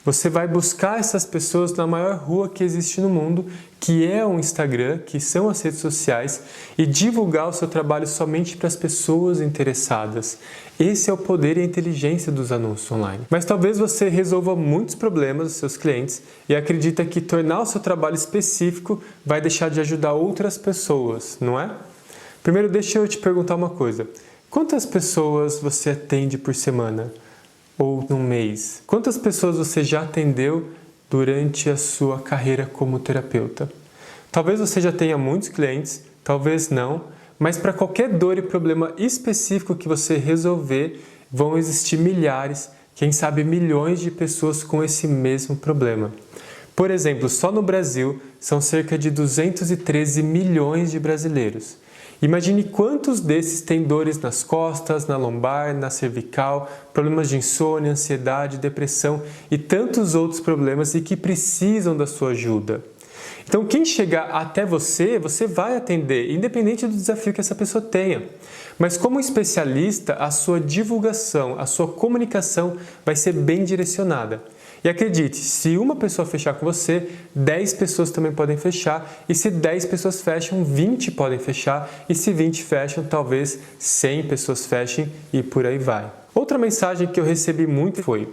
[SPEAKER 1] Você vai buscar essas pessoas na maior rua que existe no mundo, que é o Instagram, que são as redes sociais, e divulgar o seu trabalho somente para as pessoas interessadas. Esse é o poder e a inteligência dos anúncios online. Mas talvez você resolva muitos problemas dos seus clientes e acredita que tornar o seu trabalho específico vai deixar de ajudar outras pessoas, não é? Primeiro, deixa eu te perguntar uma coisa. Quantas pessoas você atende por semana? Ou num mês? Quantas pessoas você já atendeu durante a sua carreira como terapeuta? Talvez você já tenha muitos clientes, talvez não, mas para qualquer dor e problema específico que você resolver, vão existir milhares, quem sabe milhões de pessoas com esse mesmo problema. Por exemplo, só no Brasil são cerca de 213 milhões de brasileiros. Imagine quantos desses têm dores nas costas, na lombar, na cervical, problemas de insônia, ansiedade, depressão e tantos outros problemas e que precisam da sua ajuda. Então, quem chegar até você, você vai atender, independente do desafio que essa pessoa tenha. Mas como especialista, a sua divulgação, a sua comunicação vai ser bem direcionada. E acredite, se uma pessoa fechar com você, 10 pessoas também podem fechar, e se 10 pessoas fecham, 20 podem fechar, e se 20 fecham, talvez 100 pessoas fechem e por aí vai. Outra mensagem que eu recebi muito foi: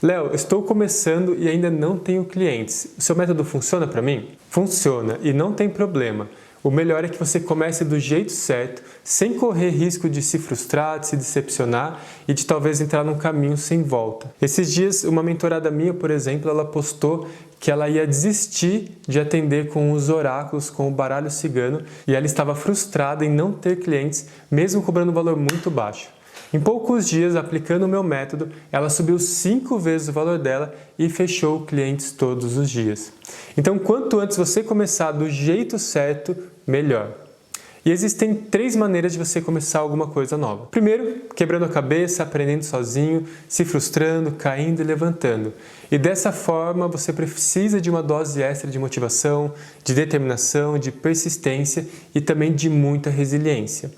[SPEAKER 1] Léo, estou começando e ainda não tenho clientes. O seu método funciona para mim? Funciona e não tem problema. O melhor é que você comece do jeito certo, sem correr risco de se frustrar, de se decepcionar e de talvez entrar num caminho sem volta. Esses dias, uma mentorada minha, por exemplo, ela postou que ela ia desistir de atender com os oráculos, com o baralho cigano, e ela estava frustrada em não ter clientes, mesmo cobrando um valor muito baixo. Em poucos dias, aplicando o meu método, ela subiu 5 vezes o valor dela e fechou clientes todos os dias. Então, quanto antes você começar do jeito certo, melhor. E existem 3 maneiras de você começar alguma coisa nova. Primeiro, quebrando a cabeça, aprendendo sozinho, se frustrando, caindo e levantando. E dessa forma, você precisa de uma dose extra de motivação, de determinação, de persistência e também de muita resiliência.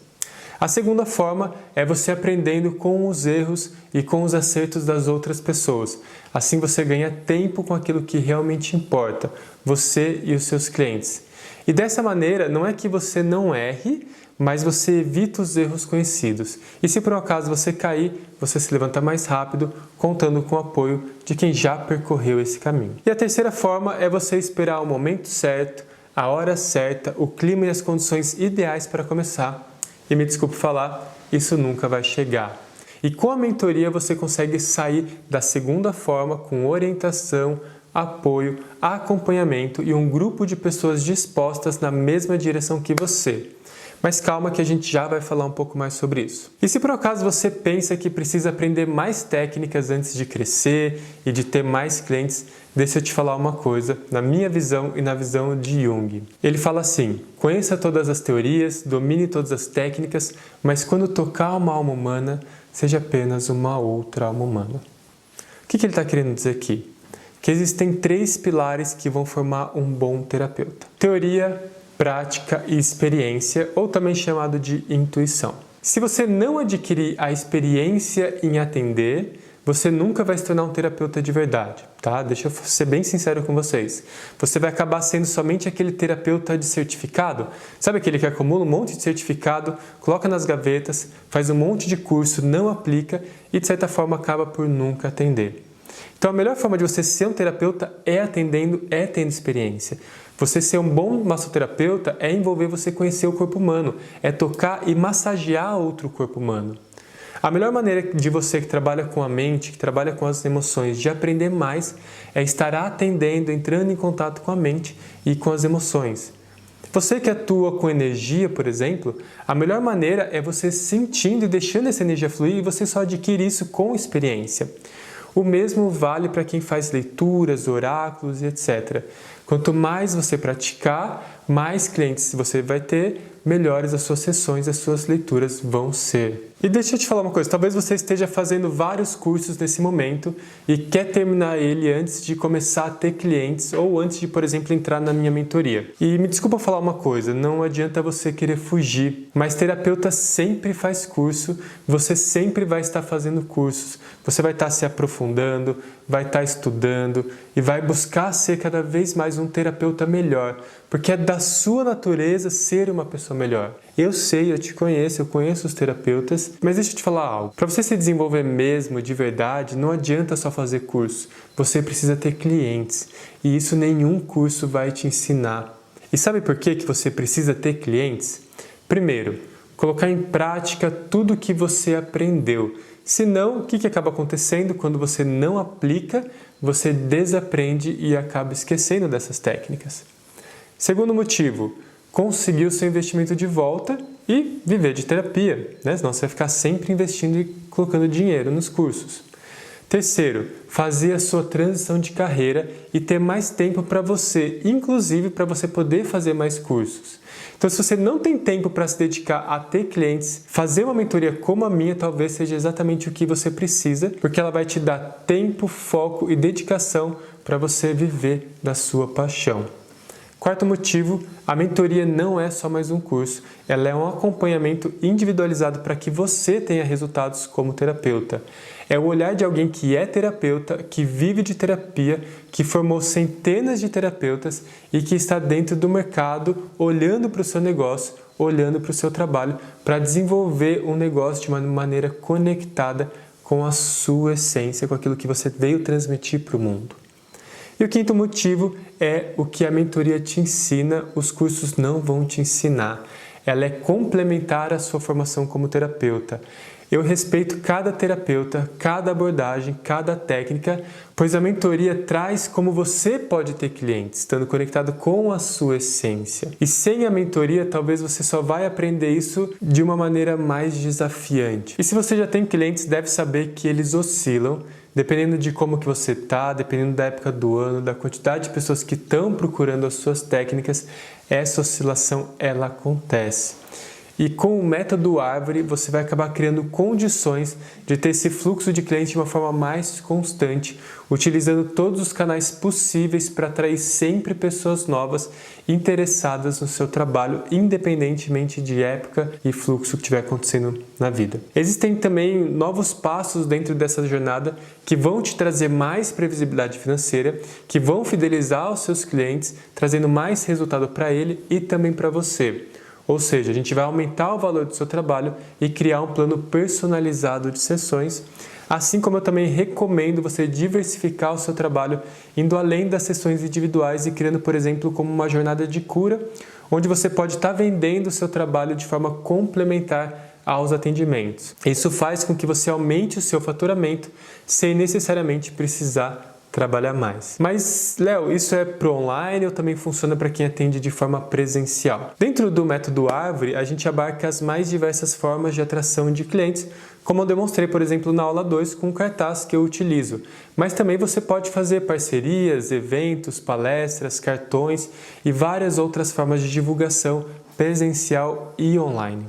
[SPEAKER 1] A segunda forma é você aprendendo com os erros e com os acertos das outras pessoas. Assim você ganha tempo com aquilo que realmente importa, você e os seus clientes. E dessa maneira, não é que você não erre, mas você evita os erros conhecidos. E se por um acaso você cair, você se levanta mais rápido, contando com o apoio de quem já percorreu esse caminho. E a terceira forma é você esperar o momento certo, a hora certa, o clima e as condições ideais para começar. E me desculpe falar, isso nunca vai chegar. E com a mentoria você consegue sair da segunda forma com orientação, apoio, acompanhamento e um grupo de pessoas dispostas na mesma direção que você. Mas calma que a gente já vai falar um pouco mais sobre isso. E se por acaso você pensa que precisa aprender mais técnicas antes de crescer e de ter mais clientes, deixa eu te falar uma coisa, na minha visão e na visão de Jung. Ele fala assim: conheça todas as teorias, domine todas as técnicas, mas quando tocar uma alma humana, seja apenas uma outra alma humana. O que ele está querendo dizer aqui? Que existem 3 pilares que vão formar um bom terapeuta: teoria, prática e experiência, ou também chamado de intuição. Se você não adquirir a experiência em atender, você nunca vai se tornar um terapeuta de verdade, tá? Deixa eu ser bem sincero com vocês. Você vai acabar sendo somente aquele terapeuta de certificado. Sabe aquele que acumula um monte de certificado, coloca nas gavetas, faz um monte de curso, não aplica e de certa forma acaba por nunca atender. Então a melhor forma de você ser um terapeuta é atendendo, é tendo experiência. Você ser um bom massoterapeuta é envolver você conhecer o corpo humano, é tocar e massagear outro corpo humano. A melhor maneira de você que trabalha com a mente, que trabalha com as emoções, de aprender mais, é estar atendendo, entrando em contato com a mente e com as emoções. Você que atua com energia, por exemplo, a melhor maneira é você sentindo e deixando essa energia fluir e você só adquire isso com experiência. O mesmo vale para quem faz leituras, oráculos e etc. Quanto mais você praticar, mais clientes você vai ter, melhores as suas sessões, as suas leituras vão ser. E deixa eu te falar uma coisa, talvez você esteja fazendo vários cursos nesse momento e quer terminar ele antes de começar a ter clientes ou antes de, por exemplo, entrar na minha mentoria. E me desculpa falar uma coisa, não adianta você querer fugir, mas terapeuta sempre faz curso, você sempre vai estar fazendo cursos, você vai estar se aprofundando, vai estar estudando e vai buscar ser cada vez mais um terapeuta melhor, porque é da sua natureza ser uma pessoa melhor. Eu sei, eu te conheço, eu conheço os terapeutas, mas deixa eu te falar algo. Para você se desenvolver mesmo, de verdade, não adianta só fazer curso. Você precisa ter clientes e isso nenhum curso vai te ensinar. E sabe por que você precisa ter clientes? Primeiro, colocar em prática tudo o que você aprendeu. Senão, o que acaba acontecendo quando você não aplica? Você desaprende e acaba esquecendo dessas técnicas. Segundo motivo, conseguir o seu investimento de volta e viver de terapia, né? Senão você vai ficar sempre investindo e colocando dinheiro nos cursos. Terceiro, fazer a sua transição de carreira e ter mais tempo para você, inclusive para você poder fazer mais cursos. Então, se você não tem tempo para se dedicar a ter clientes, fazer uma mentoria como a minha talvez seja exatamente o que você precisa, porque ela vai te dar tempo, foco e dedicação para você viver da sua paixão. Quarto motivo, a mentoria não é só mais um curso, ela é um acompanhamento individualizado para que você tenha resultados como terapeuta. É o olhar de alguém que é terapeuta, que vive de terapia, que formou centenas de terapeutas e que está dentro do mercado, olhando para o seu negócio, olhando para o seu trabalho, para desenvolver um negócio de uma maneira conectada com a sua essência, com aquilo que você veio transmitir para o mundo. E o quinto motivo é o que a mentoria te ensina, os cursos não vão te ensinar. Ela é complementar à sua formação como terapeuta. Eu respeito cada terapeuta, cada abordagem, cada técnica, pois a mentoria traz como você pode ter clientes, estando conectado com a sua essência. E sem a mentoria, talvez você só vai aprender isso de uma maneira mais desafiante. E se você já tem clientes, deve saber que eles oscilam, dependendo de como que você está, dependendo da época do ano, da quantidade de pessoas que estão procurando as suas técnicas, essa oscilação ela acontece. E com o método árvore, você vai acabar criando condições de ter esse fluxo de clientes de uma forma mais constante, utilizando todos os canais possíveis para atrair sempre pessoas novas interessadas no seu trabalho, independentemente de época e fluxo que estiver acontecendo na vida. Existem também novos passos dentro dessa jornada que vão te trazer mais previsibilidade financeira, que vão fidelizar os seus clientes, trazendo mais resultado para ele e também para você. Ou seja, a gente vai aumentar o valor do seu trabalho e criar um plano personalizado de sessões, assim como eu também recomendo você diversificar o seu trabalho, indo além das sessões individuais e criando, por exemplo, como uma jornada de cura, onde você pode estar vendendo o seu trabalho de forma complementar aos atendimentos. Isso faz com que você aumente o seu faturamento sem necessariamente precisar trabalhar mais. Mas, Léo, isso é para online ou também funciona para quem atende de forma presencial? Dentro do método árvore, a gente abarca as mais diversas formas de atração de clientes, como eu demonstrei, por exemplo, na aula 2 com o cartaz que eu utilizo. Mas também você pode fazer parcerias, eventos, palestras, cartões e várias outras formas de divulgação presencial e online.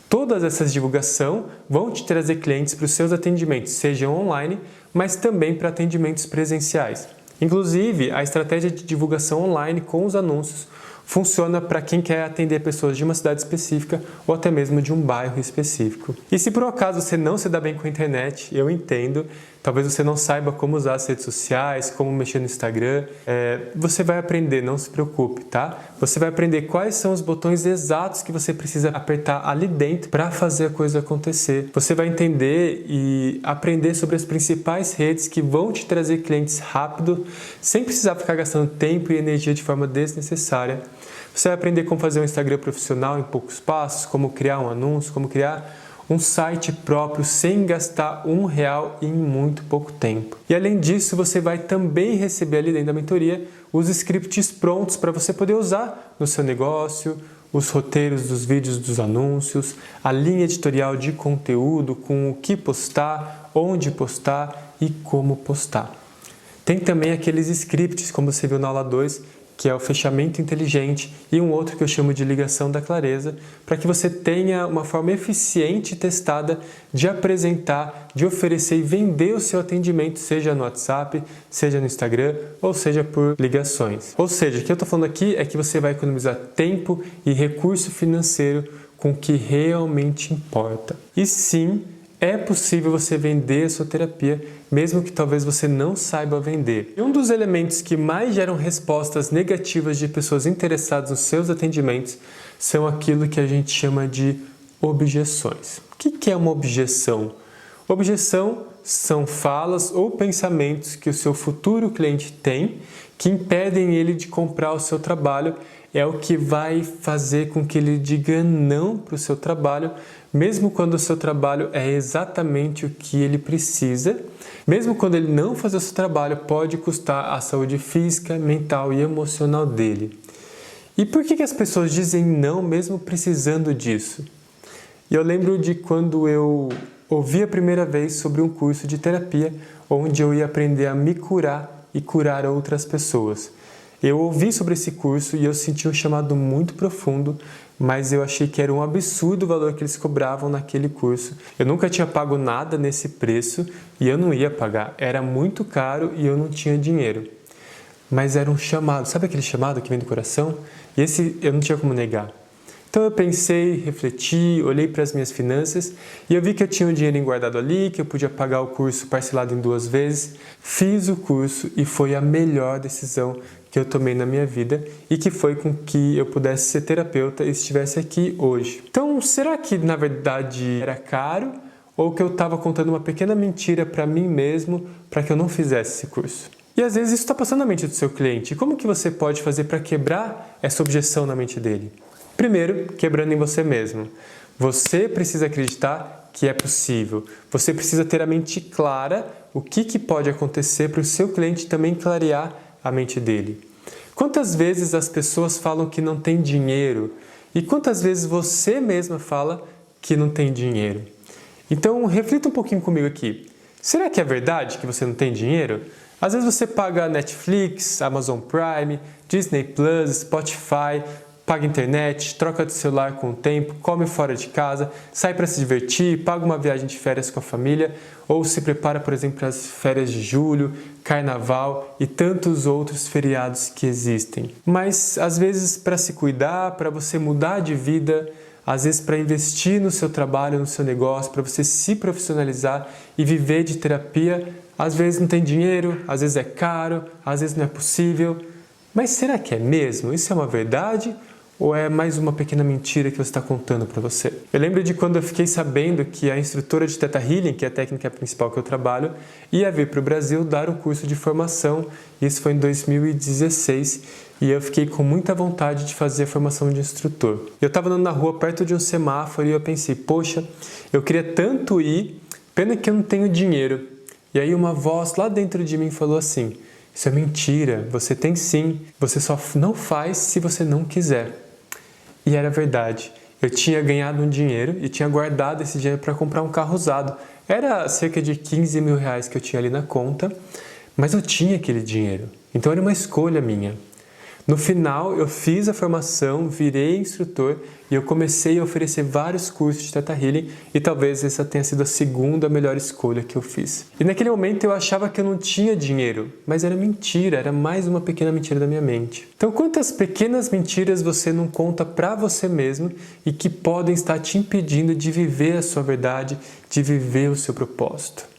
[SPEAKER 1] Todas essas divulgações vão te trazer clientes para os seus atendimentos, sejam online, mas também para atendimentos presenciais. Inclusive, a estratégia de divulgação online com os anúncios funciona para quem quer atender pessoas de uma cidade específica ou até mesmo de um bairro específico. E se por um acaso você não se dá bem com a internet, eu entendo, talvez você não saiba como usar as redes sociais, como mexer no Instagram, você vai aprender, não se preocupe, tá? Você vai aprender quais são os botões exatos que você precisa apertar ali dentro para fazer a coisa acontecer. Você vai entender e aprender sobre as principais redes que vão te trazer clientes rápido, sem precisar ficar gastando tempo e energia de forma desnecessária. Você vai aprender como fazer um Instagram profissional em poucos passos, como criar um anúncio, como criar um site próprio sem gastar R$1 em muito pouco tempo. E além disso, você vai também receber ali dentro da mentoria os scripts prontos para você poder usar no seu negócio, os roteiros dos vídeos dos anúncios, a linha editorial de conteúdo com o que postar, onde postar e como postar. Tem também aqueles scripts, como você viu na aula 2, que é o fechamento inteligente, e um outro que eu chamo de ligação da clareza, para que você tenha uma forma eficiente e testada de apresentar, de oferecer e vender o seu atendimento, seja no WhatsApp, seja no Instagram, ou seja por ligações. Ou seja, o que eu estou falando aqui é que você vai economizar tempo e recurso financeiro com o que realmente importa. E sim, é possível você vender a sua terapia, mesmo que talvez você não saiba vender. E um dos elementos que mais geram respostas negativas de pessoas interessadas nos seus atendimentos são aquilo que a gente chama de objeções. O que é uma objeção? Objeção são falas ou pensamentos que o seu futuro cliente tem que impedem ele de comprar o seu trabalho. É o que vai fazer com que ele diga não para o seu trabalho, mesmo quando o seu trabalho é exatamente o que ele precisa. Mesmo quando ele não fazer o seu trabalho, pode custar a saúde física, mental e emocional dele. E por que as pessoas dizem não mesmo precisando disso? E eu lembro de quando eu ouvi a primeira vez sobre um curso de terapia onde eu ia aprender a me curar e curar outras pessoas. Eu ouvi sobre esse curso e eu senti um chamado muito profundo, mas eu achei que era um absurdo o valor que eles cobravam naquele curso. Eu nunca tinha pago nada nesse preço e eu não ia pagar. Era muito caro e eu não tinha dinheiro. Mas era um chamado, sabe aquele chamado que vem do coração? E esse eu não tinha como negar. Então eu pensei, refleti, olhei para as minhas finanças e eu vi que eu tinha um dinheiro guardado ali, que eu podia pagar o curso parcelado em 2 vezes. Fiz o curso e foi a melhor decisão que eu tomei na minha vida e que foi com que eu pudesse ser terapeuta e estivesse aqui hoje. Então, será que na verdade era caro ou que eu estava contando uma pequena mentira para mim mesmo para que eu não fizesse esse curso? E às vezes isso está passando na mente do seu cliente. Como que você pode fazer para quebrar essa objeção na mente dele? Primeiro, quebrando em você mesmo. Você precisa acreditar que é possível. Você precisa ter a mente clara o que pode acontecer para o seu cliente também clarear a mente dele. Quantas vezes as pessoas falam que não tem dinheiro? E quantas vezes você mesma fala que não tem dinheiro? Então, reflita um pouquinho comigo aqui. Será que é verdade que você não tem dinheiro? Às vezes você paga Netflix, Amazon Prime, Disney Plus, Spotify, paga internet, troca de celular com o tempo, come fora de casa, sai para se divertir, paga uma viagem de férias com a família ou se prepara, por exemplo, para as férias de julho, carnaval e tantos outros feriados que existem. Mas às vezes para se cuidar, para você mudar de vida, às vezes para investir no seu trabalho, no seu negócio, para você se profissionalizar e viver de terapia, às vezes não tem dinheiro, às vezes é caro, às vezes não é possível. Mas será que é mesmo? Isso é uma verdade ou é mais uma pequena mentira que você está contando para você? Eu lembro de quando eu fiquei sabendo que a instrutora de Theta Healing, que é a técnica principal que eu trabalho, ia vir para o Brasil dar um curso de formação. Isso foi em 2016 e eu fiquei com muita vontade de fazer a formação de instrutor. Eu estava andando na rua perto de um semáforo e eu pensei, poxa, eu queria tanto ir, pena que eu não tenho dinheiro. E aí uma voz lá dentro de mim falou assim, isso é mentira, você tem sim, você só não faz se você não quiser. E era verdade, eu tinha ganhado um dinheiro e tinha guardado esse dinheiro para comprar um carro usado. Era cerca de 15 mil reais que eu tinha ali na conta, mas eu tinha aquele dinheiro, então era uma escolha minha. No final, eu fiz a formação, virei instrutor e eu comecei a oferecer vários cursos de Theta Healing e talvez essa tenha sido a segunda melhor escolha que eu fiz. E naquele momento eu achava que eu não tinha dinheiro, mas era mentira, era mais uma pequena mentira da minha mente. Então quantas pequenas mentiras você não conta para você mesmo e que podem estar te impedindo de viver a sua verdade, de viver o seu propósito?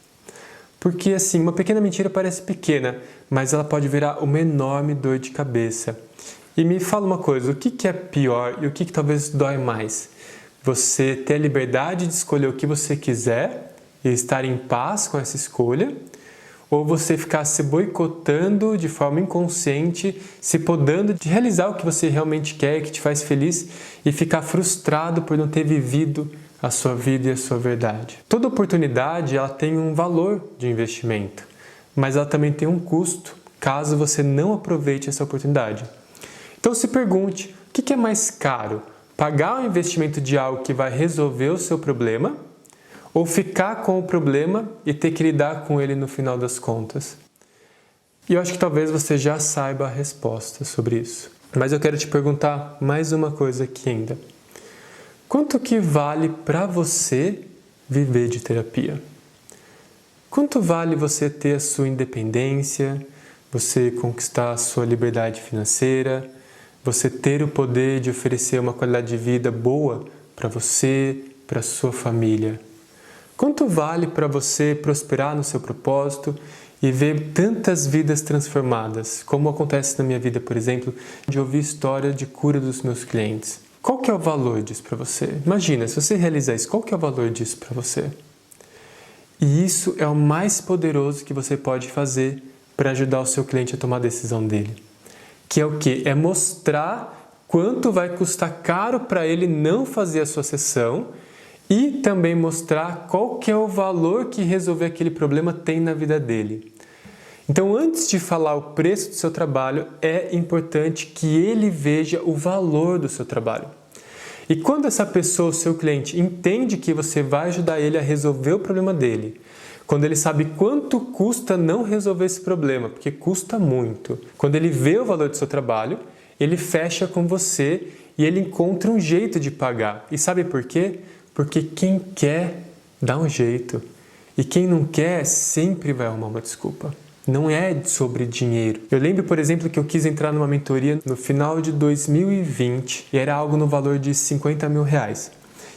[SPEAKER 1] Porque assim, uma pequena mentira parece pequena, mas ela pode virar uma enorme dor de cabeça. E me fala uma coisa, o que é pior e o que talvez dói mais? Você ter a liberdade de escolher o que você quiser e estar em paz com essa escolha? Ou você ficar se boicotando de forma inconsciente, se podando de realizar o que você realmente quer, que te faz feliz e ficar frustrado por não ter vivido a sua vida e a sua verdade? Toda oportunidade ela tem um valor de investimento, mas ela também tem um custo, caso você não aproveite essa oportunidade. Então se pergunte, o que é mais caro? Pagar o investimento de algo que vai resolver o seu problema ou ficar com o problema e ter que lidar com ele no final das contas? E eu acho que talvez você já saiba a resposta sobre isso. Mas eu quero te perguntar mais uma coisa aqui ainda. Quanto que vale para você viver de terapia? Quanto vale você ter a sua independência, você conquistar a sua liberdade financeira, você ter o poder de oferecer uma qualidade de vida boa para você, para a sua família? Quanto vale para você prosperar no seu propósito e ver tantas vidas transformadas, como acontece na minha vida, por exemplo, de ouvir história de cura dos meus clientes? Qual que é o valor disso para você? Imagina, se você realizar isso, qual que é o valor disso para você? E isso é o mais poderoso que você pode fazer para ajudar o seu cliente a tomar a decisão dele. Que é o quê? É mostrar quanto vai custar caro para ele não fazer a sua sessão e também mostrar qual que é o valor que resolver aquele problema tem na vida dele. Então, antes de falar o preço do seu trabalho, é importante que ele veja o valor do seu trabalho. E quando essa pessoa, o seu cliente, entende que você vai ajudar ele a resolver o problema dele, quando ele sabe quanto custa não resolver esse problema, porque custa muito, quando ele vê o valor do seu trabalho, ele fecha com você e ele encontra um jeito de pagar. E sabe por quê? Porque quem quer dá um jeito e quem não quer sempre vai arrumar uma desculpa. Não é sobre dinheiro. Eu lembro, por exemplo, que eu quis entrar numa mentoria no final de 2020 e era algo no valor de 50 mil reais.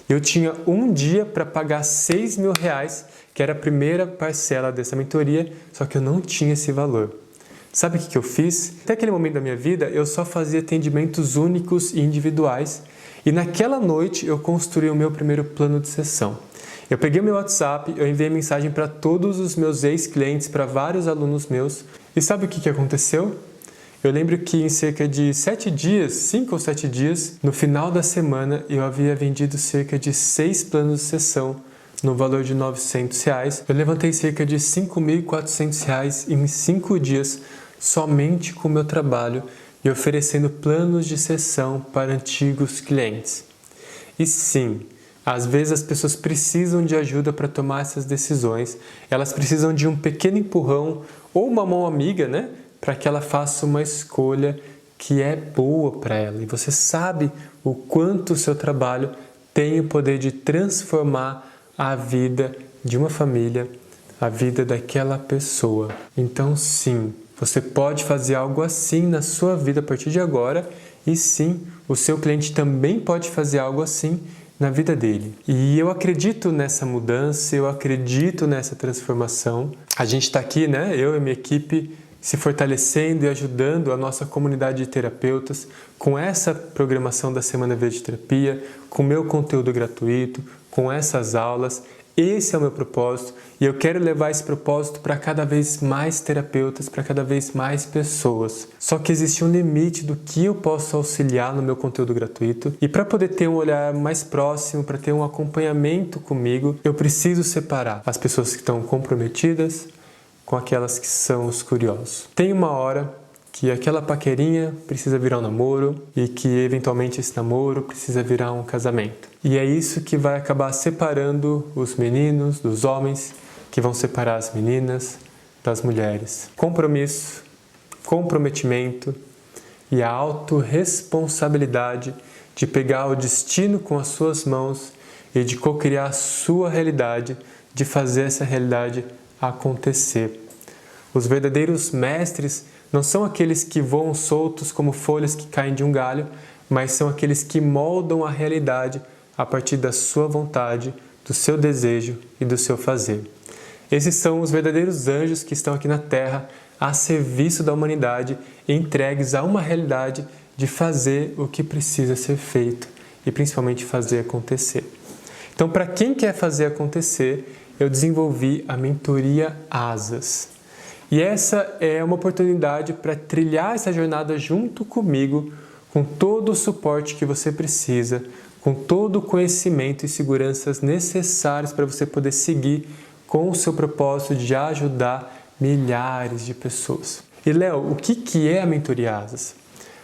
[SPEAKER 1] Eu tinha um dia para pagar 6 mil reais, que era a primeira parcela dessa mentoria, só que eu não tinha esse valor. Sabe o que eu fiz? Até aquele momento da minha vida, eu só fazia atendimentos únicos e individuais e naquela noite eu construí o meu primeiro plano de sessão. Eu peguei o meu WhatsApp, eu enviei mensagem para todos os meus ex-clientes, para vários alunos meus. E sabe o que aconteceu? Eu lembro que em cerca de 7 dias, 5 ou 7 dias, no final da semana, eu havia vendido cerca de 6 planos de sessão no valor de R$900. Eu levantei cerca de R$5.400 em 5 dias, somente com o meu trabalho e oferecendo planos de sessão para antigos clientes. E sim, às vezes as pessoas precisam de ajuda para tomar essas decisões, elas precisam de um pequeno empurrão ou uma mão amiga, né, para que ela faça uma escolha que é boa para ela e você sabe o quanto o seu trabalho tem o poder de transformar a vida de uma família, a vida daquela pessoa. Então sim, você pode fazer algo assim na sua vida a partir de agora e sim, o seu cliente também pode fazer algo assim na vida dele. E eu acredito nessa mudança, eu acredito nessa transformação. A gente está aqui, né? Eu e minha equipe se fortalecendo e ajudando a nossa comunidade de terapeutas com essa programação da Semana Verde de Terapia, com meu conteúdo gratuito, com essas aulas. Esse é o meu propósito e eu quero levar esse propósito para cada vez mais terapeutas, para cada vez mais pessoas. Só que existe um limite do que eu posso auxiliar no meu conteúdo gratuito e para poder ter um olhar mais próximo, para ter um acompanhamento comigo, eu preciso separar as pessoas que estão comprometidas com aquelas que são os curiosos. Tem uma hora que aquela paquerinha precisa virar um namoro e que eventualmente esse namoro precisa virar um casamento. E é isso que vai acabar separando os meninos dos homens, que vão separar as meninas das mulheres. Compromisso, comprometimento e a autorresponsabilidade de pegar o destino com as suas mãos e de co-criar a sua realidade, de fazer essa realidade acontecer. Os verdadeiros mestres não são aqueles que voam soltos como folhas que caem de um galho, mas são aqueles que moldam a realidade a partir da sua vontade, do seu desejo e do seu fazer. Esses são os verdadeiros anjos que estão aqui na Terra a serviço da humanidade, entregues a uma realidade de fazer o que precisa ser feito e principalmente fazer acontecer. Então, para quem quer fazer acontecer, eu desenvolvi a mentoria Asas. E essa é uma oportunidade para trilhar essa jornada junto comigo, com todo o suporte que você precisa, com todo o conhecimento e seguranças necessários para você poder seguir com o seu propósito de ajudar milhares de pessoas. E Léo, o que é a Mentoria Asas?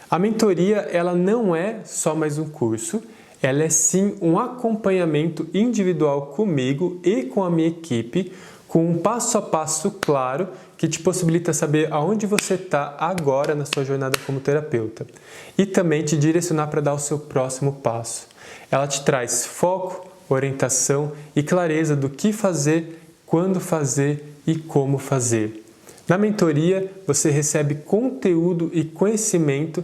[SPEAKER 1] A mentoria, ela não é só mais um curso, ela é sim um acompanhamento individual comigo e com a minha equipe, com um passo a passo claro que te possibilita saber aonde você está agora na sua jornada como terapeuta e também te direcionar para dar o seu próximo passo. Ela te traz foco, orientação e clareza do que fazer, quando fazer e como fazer. Na mentoria, você recebe conteúdo e conhecimento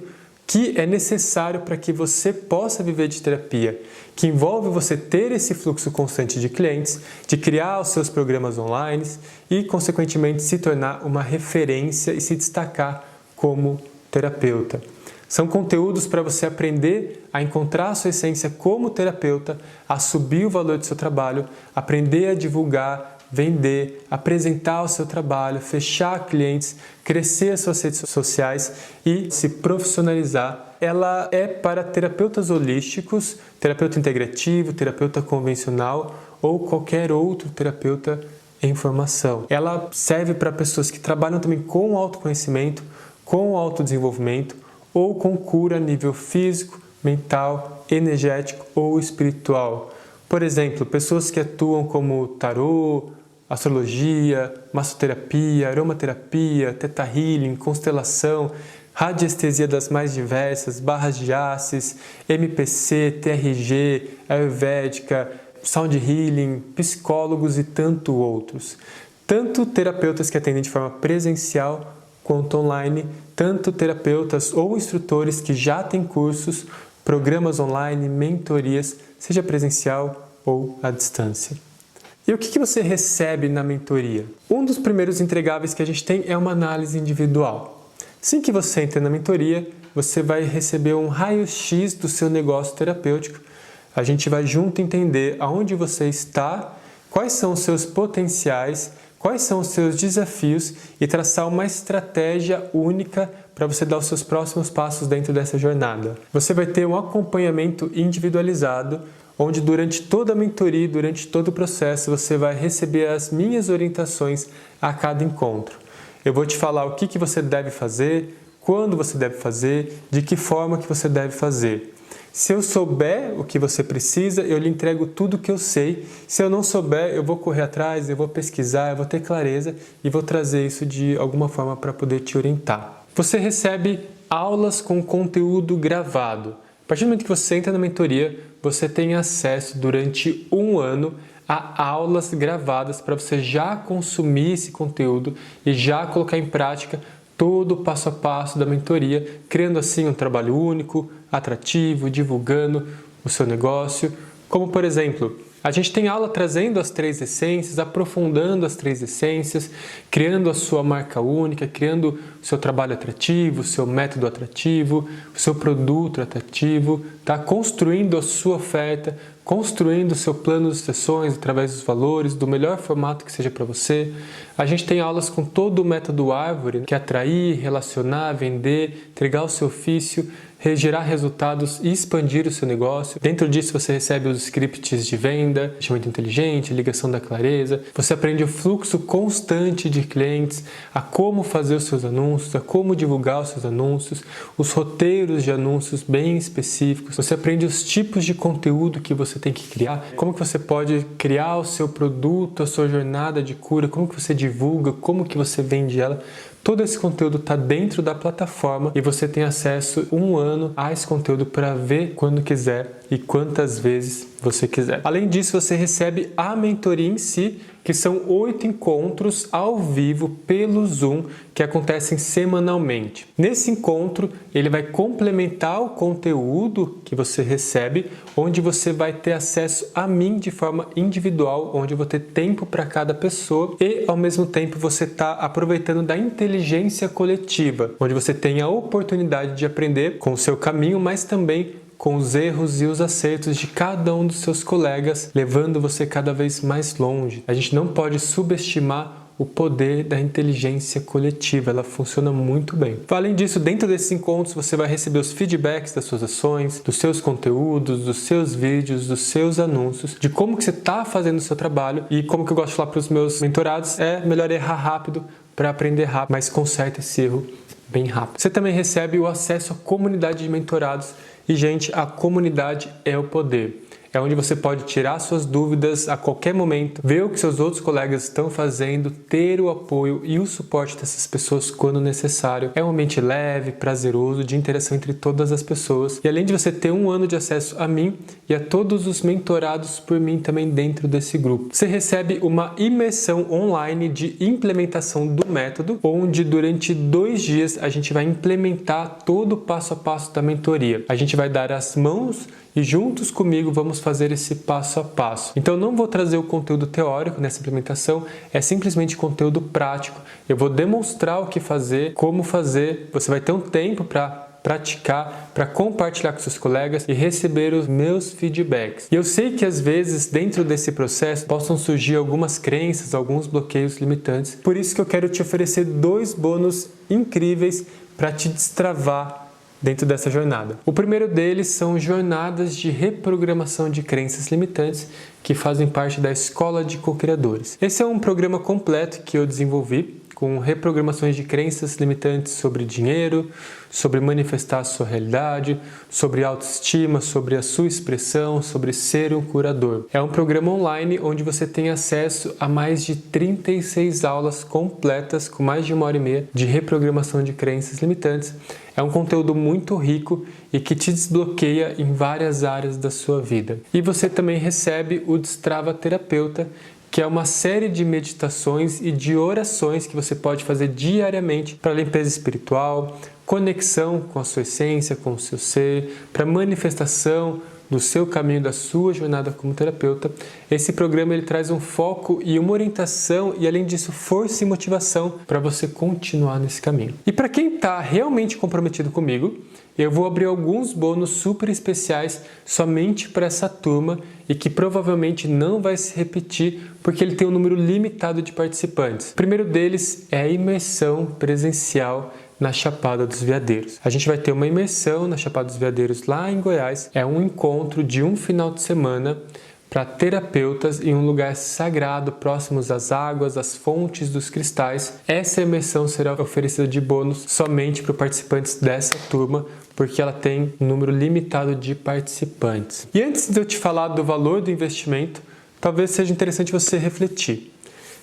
[SPEAKER 1] que é necessário para que você possa viver de terapia, que envolve você ter esse fluxo constante de clientes, de criar os seus programas online e, consequentemente, se tornar uma referência e se destacar como terapeuta. São conteúdos para você aprender a encontrar a sua essência como terapeuta, a subir o valor do seu trabalho, aprender a divulgar, vender, apresentar o seu trabalho, fechar clientes, crescer as suas redes sociais e se profissionalizar. Ela é para terapeutas holísticos, terapeuta integrativo, terapeuta convencional ou qualquer outro terapeuta em formação. Ela serve para pessoas que trabalham também com autoconhecimento, com autodesenvolvimento ou com cura a nível físico, mental, energético ou espiritual. Por exemplo, pessoas que atuam como tarô, astrologia, massoterapia, aromaterapia, teta healing, constelação, radiestesia das mais diversas, barras de axis, MPC, TRG, ayurvédica, sound healing, psicólogos e tanto outros. Tanto terapeutas que atendem de forma presencial quanto online, tanto terapeutas ou instrutores que já têm cursos, programas online, mentorias, seja presencial ou à distância. E o que você recebe na mentoria? Um dos primeiros entregáveis que a gente tem é uma análise individual. Assim que você entra na mentoria, você vai receber um raio-x do seu negócio terapêutico. A gente vai junto entender aonde você está, quais são os seus potenciais, quais são os seus desafios e traçar uma estratégia única para você dar os seus próximos passos dentro dessa jornada. Você vai ter um acompanhamento individualizado, onde durante toda a mentoria, durante todo o processo, você vai receber as minhas orientações a cada encontro. Eu vou te falar o que você deve fazer, quando você deve fazer, de que forma que você deve fazer. Se eu souber o que você precisa, eu lhe entrego tudo o que eu sei. Se eu não souber, eu vou correr atrás, eu vou pesquisar, eu vou ter clareza e vou trazer isso de alguma forma para poder te orientar. Você recebe aulas com conteúdo gravado. A partir do momento que você entra na mentoria, você tem acesso durante um ano a aulas gravadas para você já consumir esse conteúdo e já colocar em prática todo o passo a passo da mentoria, criando assim um trabalho único, atrativo, divulgando o seu negócio. Como, por exemplo, a gente tem aula trazendo as 3 essências, aprofundando as 3 essências, criando a sua marca única, criando o seu trabalho atrativo, o seu método atrativo, o seu produto atrativo, tá? Construindo a sua oferta, construindo o seu plano de sessões através dos valores, do melhor formato que seja para você. A gente tem aulas com todo o método Árvore, que é atrair, relacionar, vender, entregar o seu ofício, gerar resultados e expandir o seu negócio. Dentro disso você recebe os scripts de venda, fechamento inteligente, ligação da clareza. Você aprende o fluxo constante de clientes, a como fazer os seus anúncios, a como divulgar os seus anúncios, os roteiros de anúncios bem específicos. Você aprende os tipos de conteúdo que você tem que criar, como que você pode criar o seu produto, a sua jornada de cura, como que você divulga, como que você vende ela. Todo esse conteúdo está dentro da plataforma e você tem acesso um ano a esse conteúdo para ver quando quiser e quantas vezes você quiser. Além disso, você recebe a mentoria em si, que são 8 encontros ao vivo pelo Zoom que acontecem semanalmente. Nesse encontro, ele vai complementar o conteúdo que você recebe, onde você vai ter acesso a mim de forma individual, onde eu vou ter tempo para cada pessoa e, ao mesmo tempo, você está aproveitando da inteligência coletiva, onde você tem a oportunidade de aprender com o seu caminho, mas também com os erros e os acertos de cada um dos seus colegas, levando você cada vez mais longe. A gente não pode subestimar o poder da inteligência coletiva, ela funciona muito bem. Além disso, dentro desses encontros você vai receber os feedbacks das suas ações, dos seus conteúdos, dos seus vídeos, dos seus anúncios, de como que você está fazendo o seu trabalho e como que eu gosto de falar para os meus mentorados, é melhor errar rápido para aprender rápido, mas conserta esse erro bem rápido. Você também recebe o acesso à comunidade de mentorados e, gente, a comunidade é o poder. É onde você pode tirar suas dúvidas a qualquer momento, ver o que seus outros colegas estão fazendo, ter o apoio e o suporte dessas pessoas quando necessário. É um ambiente leve, prazeroso, de interação entre todas as pessoas. E além de você ter um ano de acesso a mim e a todos os mentorados por mim também dentro desse grupo, você recebe uma imersão online de implementação do método, onde durante 2 dias a gente vai implementar todo o passo a passo da mentoria. A gente vai dar as mãos e juntos comigo vamos fazer esse passo a passo. Então eu não vou trazer o conteúdo teórico nessa implementação, é simplesmente conteúdo prático. Eu vou demonstrar o que fazer, como fazer, você vai ter um tempo para praticar, para compartilhar com seus colegas e receber os meus feedbacks. E eu sei que às vezes dentro desse processo possam surgir algumas crenças, alguns bloqueios limitantes, por isso que eu quero te oferecer 2 bônus incríveis para te destravar dentro dessa jornada. O primeiro deles são jornadas de reprogramação de crenças limitantes que fazem parte da Escola de Co-Criadores. Esse é um programa completo que eu desenvolvi com reprogramações de crenças limitantes sobre dinheiro, sobre manifestar a sua realidade, sobre autoestima, sobre a sua expressão, sobre ser um curador. É um programa online onde você tem acesso a mais de 36 aulas completas com mais de 1h30 de reprogramação de crenças limitantes. É um conteúdo muito rico e que te desbloqueia em várias áreas da sua vida. E você também recebe o Destrava Terapeuta, que é uma série de meditações e de orações que você pode fazer diariamente para limpeza espiritual, conexão com a sua essência, com o seu ser, para manifestação do seu caminho, da sua jornada como terapeuta. Esse programa ele traz um foco e uma orientação e, além disso, força e motivação para você continuar nesse caminho. E para quem está realmente comprometido comigo, eu vou abrir alguns bônus super especiais somente para essa turma e que provavelmente não vai se repetir porque ele tem um número limitado de participantes. O primeiro deles é a imersão presencial na Chapada dos Veadeiros. A gente vai ter uma imersão na Chapada dos Veadeiros lá em Goiás. É um encontro de um final de semana para terapeutas em um lugar sagrado, próximos às águas, às fontes dos cristais. Essa imersão será oferecida de bônus somente para os participantes dessa turma, porque ela tem um número limitado de participantes. E antes de eu te falar do valor do investimento, talvez seja interessante você refletir.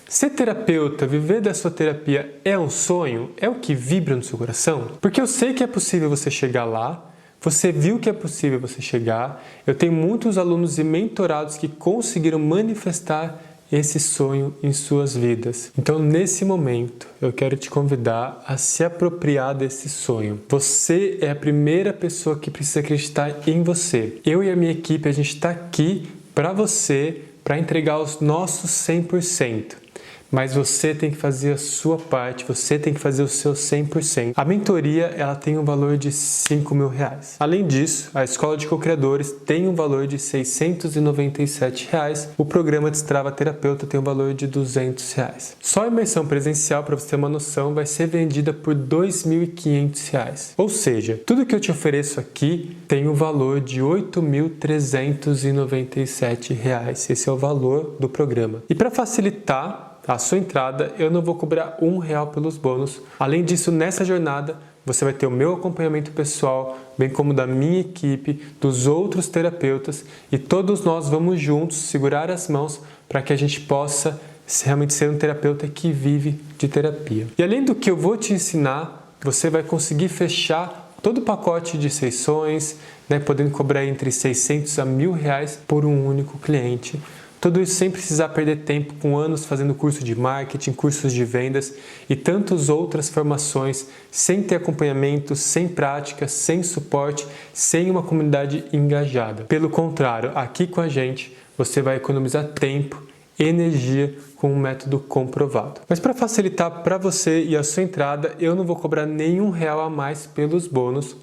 [SPEAKER 1] Ser terapeuta, viver da sua terapia é um sonho? É o que vibra no seu coração? Porque eu sei que é possível você chegar lá, você viu que é possível você chegar. Eu tenho muitos alunos e mentorados que conseguiram manifestar esse sonho em suas vidas. Então, nesse momento, eu quero te convidar a se apropriar desse sonho. Você é a primeira pessoa que precisa acreditar em você. Eu e a minha equipe, a gente está aqui para você, para entregar os nossos 100%. Mas você tem que fazer a sua parte, você tem que fazer o seu 100%. A mentoria, ela tem um valor de R$5.000. Além disso, a Escola de Co-Criadores tem um valor de R$697. O programa Destrava Terapeuta tem um valor de R$200. Só a imersão presencial, para você ter uma noção, vai ser vendida por R$2.500. Ou seja, tudo que eu te ofereço aqui tem um valor de R$8.397. Esse é o valor do programa. E para facilitar a sua entrada, eu não vou cobrar R$1 pelos bônus. Além disso, nessa jornada, você vai ter o meu acompanhamento pessoal, bem como da minha equipe, dos outros terapeutas, e todos nós vamos juntos segurar as mãos para que a gente possa realmente ser um terapeuta que vive de terapia. E além do que eu vou te ensinar, você vai conseguir fechar todo o pacote de sessões, podendo cobrar entre R$600 a R$1.000 por um único cliente. Tudo isso sem precisar perder tempo com anos fazendo curso de marketing, cursos de vendas e tantas outras formações, sem ter acompanhamento, sem prática, sem suporte, sem uma comunidade engajada. Pelo contrário, aqui com a gente, você vai economizar tempo, energia com um método comprovado. Mas para facilitar para você e a sua entrada, eu não vou cobrar nenhum R$1 a mais pelos bônus,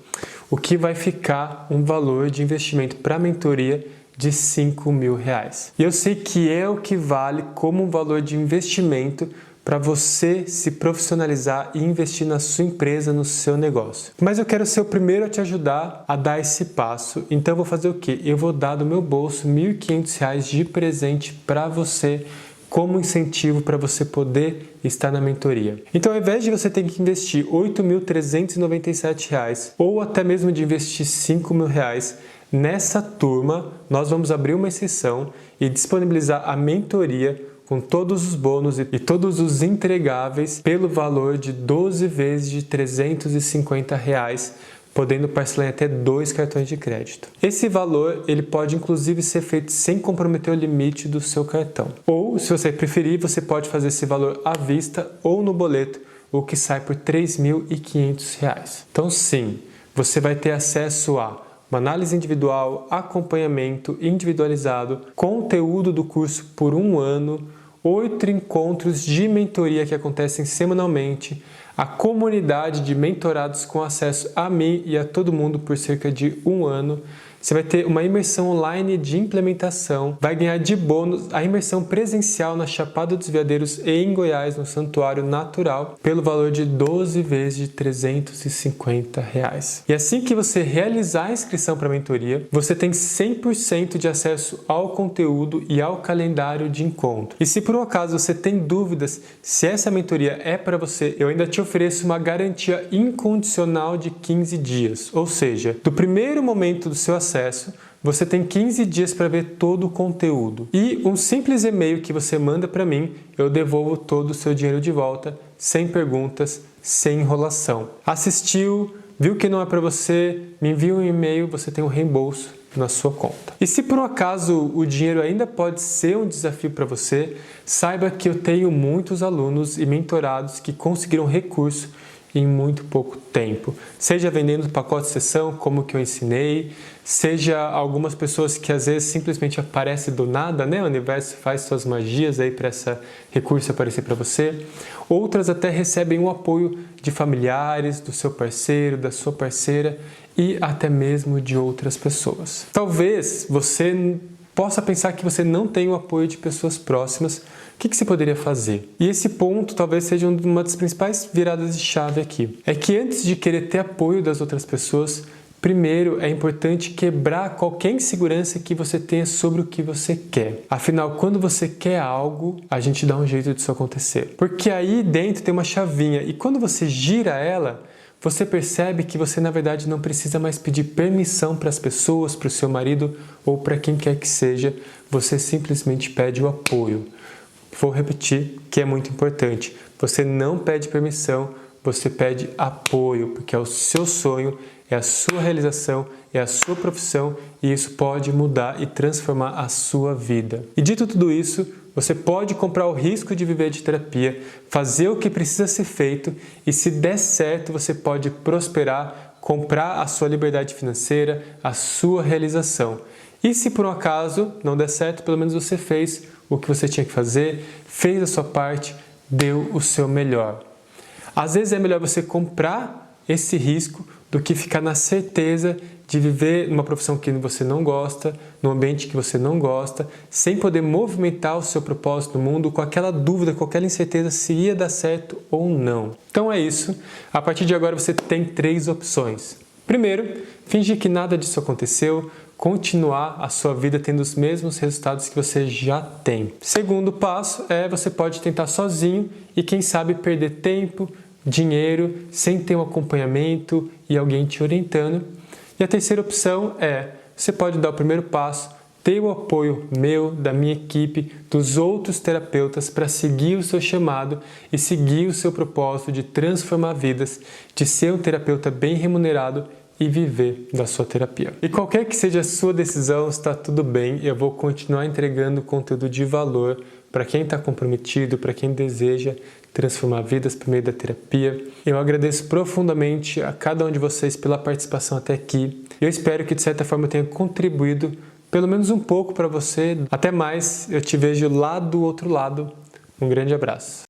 [SPEAKER 1] o que vai ficar um valor de investimento para a mentoria de R$5.000. E eu sei que é o que vale como um valor de investimento para você se profissionalizar e investir na sua empresa, no seu negócio. Mas eu quero ser o primeiro a te ajudar a dar esse passo. Então eu vou fazer o quê? Eu vou dar do meu bolso R$1.500 de presente para você, como incentivo para você poder estar na mentoria. Então, ao invés de você ter que investir R$8.397 ou até mesmo de investir R$5.000, nessa turma, nós vamos abrir uma exceção e disponibilizar a mentoria com todos os bônus e todos os entregáveis pelo valor de 12 vezes de R$350, podendo parcelar em até 2 cartões de crédito. Esse valor ele pode inclusive ser feito sem comprometer o limite do seu cartão. Ou, se você preferir, você pode fazer esse valor à vista ou no boleto, o que sai por R$3.500. Então sim, você vai ter acesso a uma análise individual, acompanhamento individualizado, conteúdo do curso por um ano, 8 encontros de mentoria que acontecem semanalmente, a comunidade de mentorados com acesso a mim e a todo mundo por cerca de um ano. Você vai ter uma imersão online de implementação, vai ganhar de bônus a imersão presencial na Chapada dos Veadeiros e em Goiás, no Santuário Natural, pelo valor de 12 vezes de R$350. E assim que você realizar a inscrição para a mentoria, você tem 100% de acesso ao conteúdo e ao calendário de encontro. E se por um acaso você tem dúvidas se essa mentoria é para você, eu ainda te ofereço uma garantia incondicional de 15 dias. Ou seja, do primeiro momento do seu acesso, você tem 15 dias para ver todo o conteúdo. E um simples e-mail que você manda para mim, eu devolvo todo o seu dinheiro de volta, sem perguntas, sem enrolação. Assistiu, viu que não é para você, me envia um e-mail, você tem um reembolso na sua conta. E se por um acaso o dinheiro ainda pode ser um desafio para você, saiba que eu tenho muitos alunos e mentorados que conseguiram recurso em muito pouco tempo. Seja vendendo pacote de sessão, como que eu ensinei, seja algumas pessoas que às vezes simplesmente aparecem do nada, O universo faz suas magias aí para esse recurso aparecer para você. Outras até recebem o apoio de familiares, do seu parceiro, da sua parceira e até mesmo de outras pessoas. Talvez você possa pensar que você não tem o apoio de pessoas próximas. O que você poderia fazer? E esse ponto talvez seja uma das principais viradas de chave aqui. É que antes de querer ter apoio das outras pessoas, primeiro é importante quebrar qualquer insegurança que você tenha sobre o que você quer. Afinal, quando você quer algo, a gente dá um jeito disso acontecer. Porque aí dentro tem uma chavinha e quando você gira ela, você percebe que você na verdade não precisa mais pedir permissão para as pessoas, para o seu marido ou para quem quer que seja. Você simplesmente pede o apoio. Vou repetir que é muito importante. Você não pede permissão, você pede apoio, porque é o seu sonho, é a sua realização, é a sua profissão e isso pode mudar e transformar a sua vida. E dito tudo isso, você pode comprar o risco de viver de terapia, fazer o que precisa ser feito e se der certo, você pode prosperar, comprar a sua liberdade financeira, a sua realização. E se por um acaso não der certo, pelo menos você fez o que você tinha que fazer, fez a sua parte, deu o seu melhor. Às vezes é melhor você comprar esse risco do que ficar na certeza de viver numa profissão que você não gosta, num ambiente que você não gosta, sem poder movimentar o seu propósito no mundo com aquela dúvida, com aquela incerteza se ia dar certo ou não. Então é isso. A partir de agora você tem 3 opções. Primeiro, fingir que nada disso aconteceu, continuar a sua vida tendo os mesmos resultados que você já tem. Segundo passo você pode tentar sozinho e quem sabe perder tempo, dinheiro, sem ter um acompanhamento e alguém te orientando. E a terceira opção você pode dar o primeiro passo, ter o apoio meu, da minha equipe, dos outros terapeutas para seguir o seu chamado e seguir o seu propósito de transformar vidas, de ser um terapeuta bem remunerado e viver da sua terapia. E qualquer que seja a sua decisão, está tudo bem, eu vou continuar entregando conteúdo de valor para quem está comprometido, para quem deseja transformar vidas por meio da terapia. Eu agradeço profundamente a cada um de vocês pela participação até aqui. Eu espero que de certa forma eu tenha contribuído pelo menos um pouco para você. Até mais, eu te vejo lá do outro lado. Um grande abraço.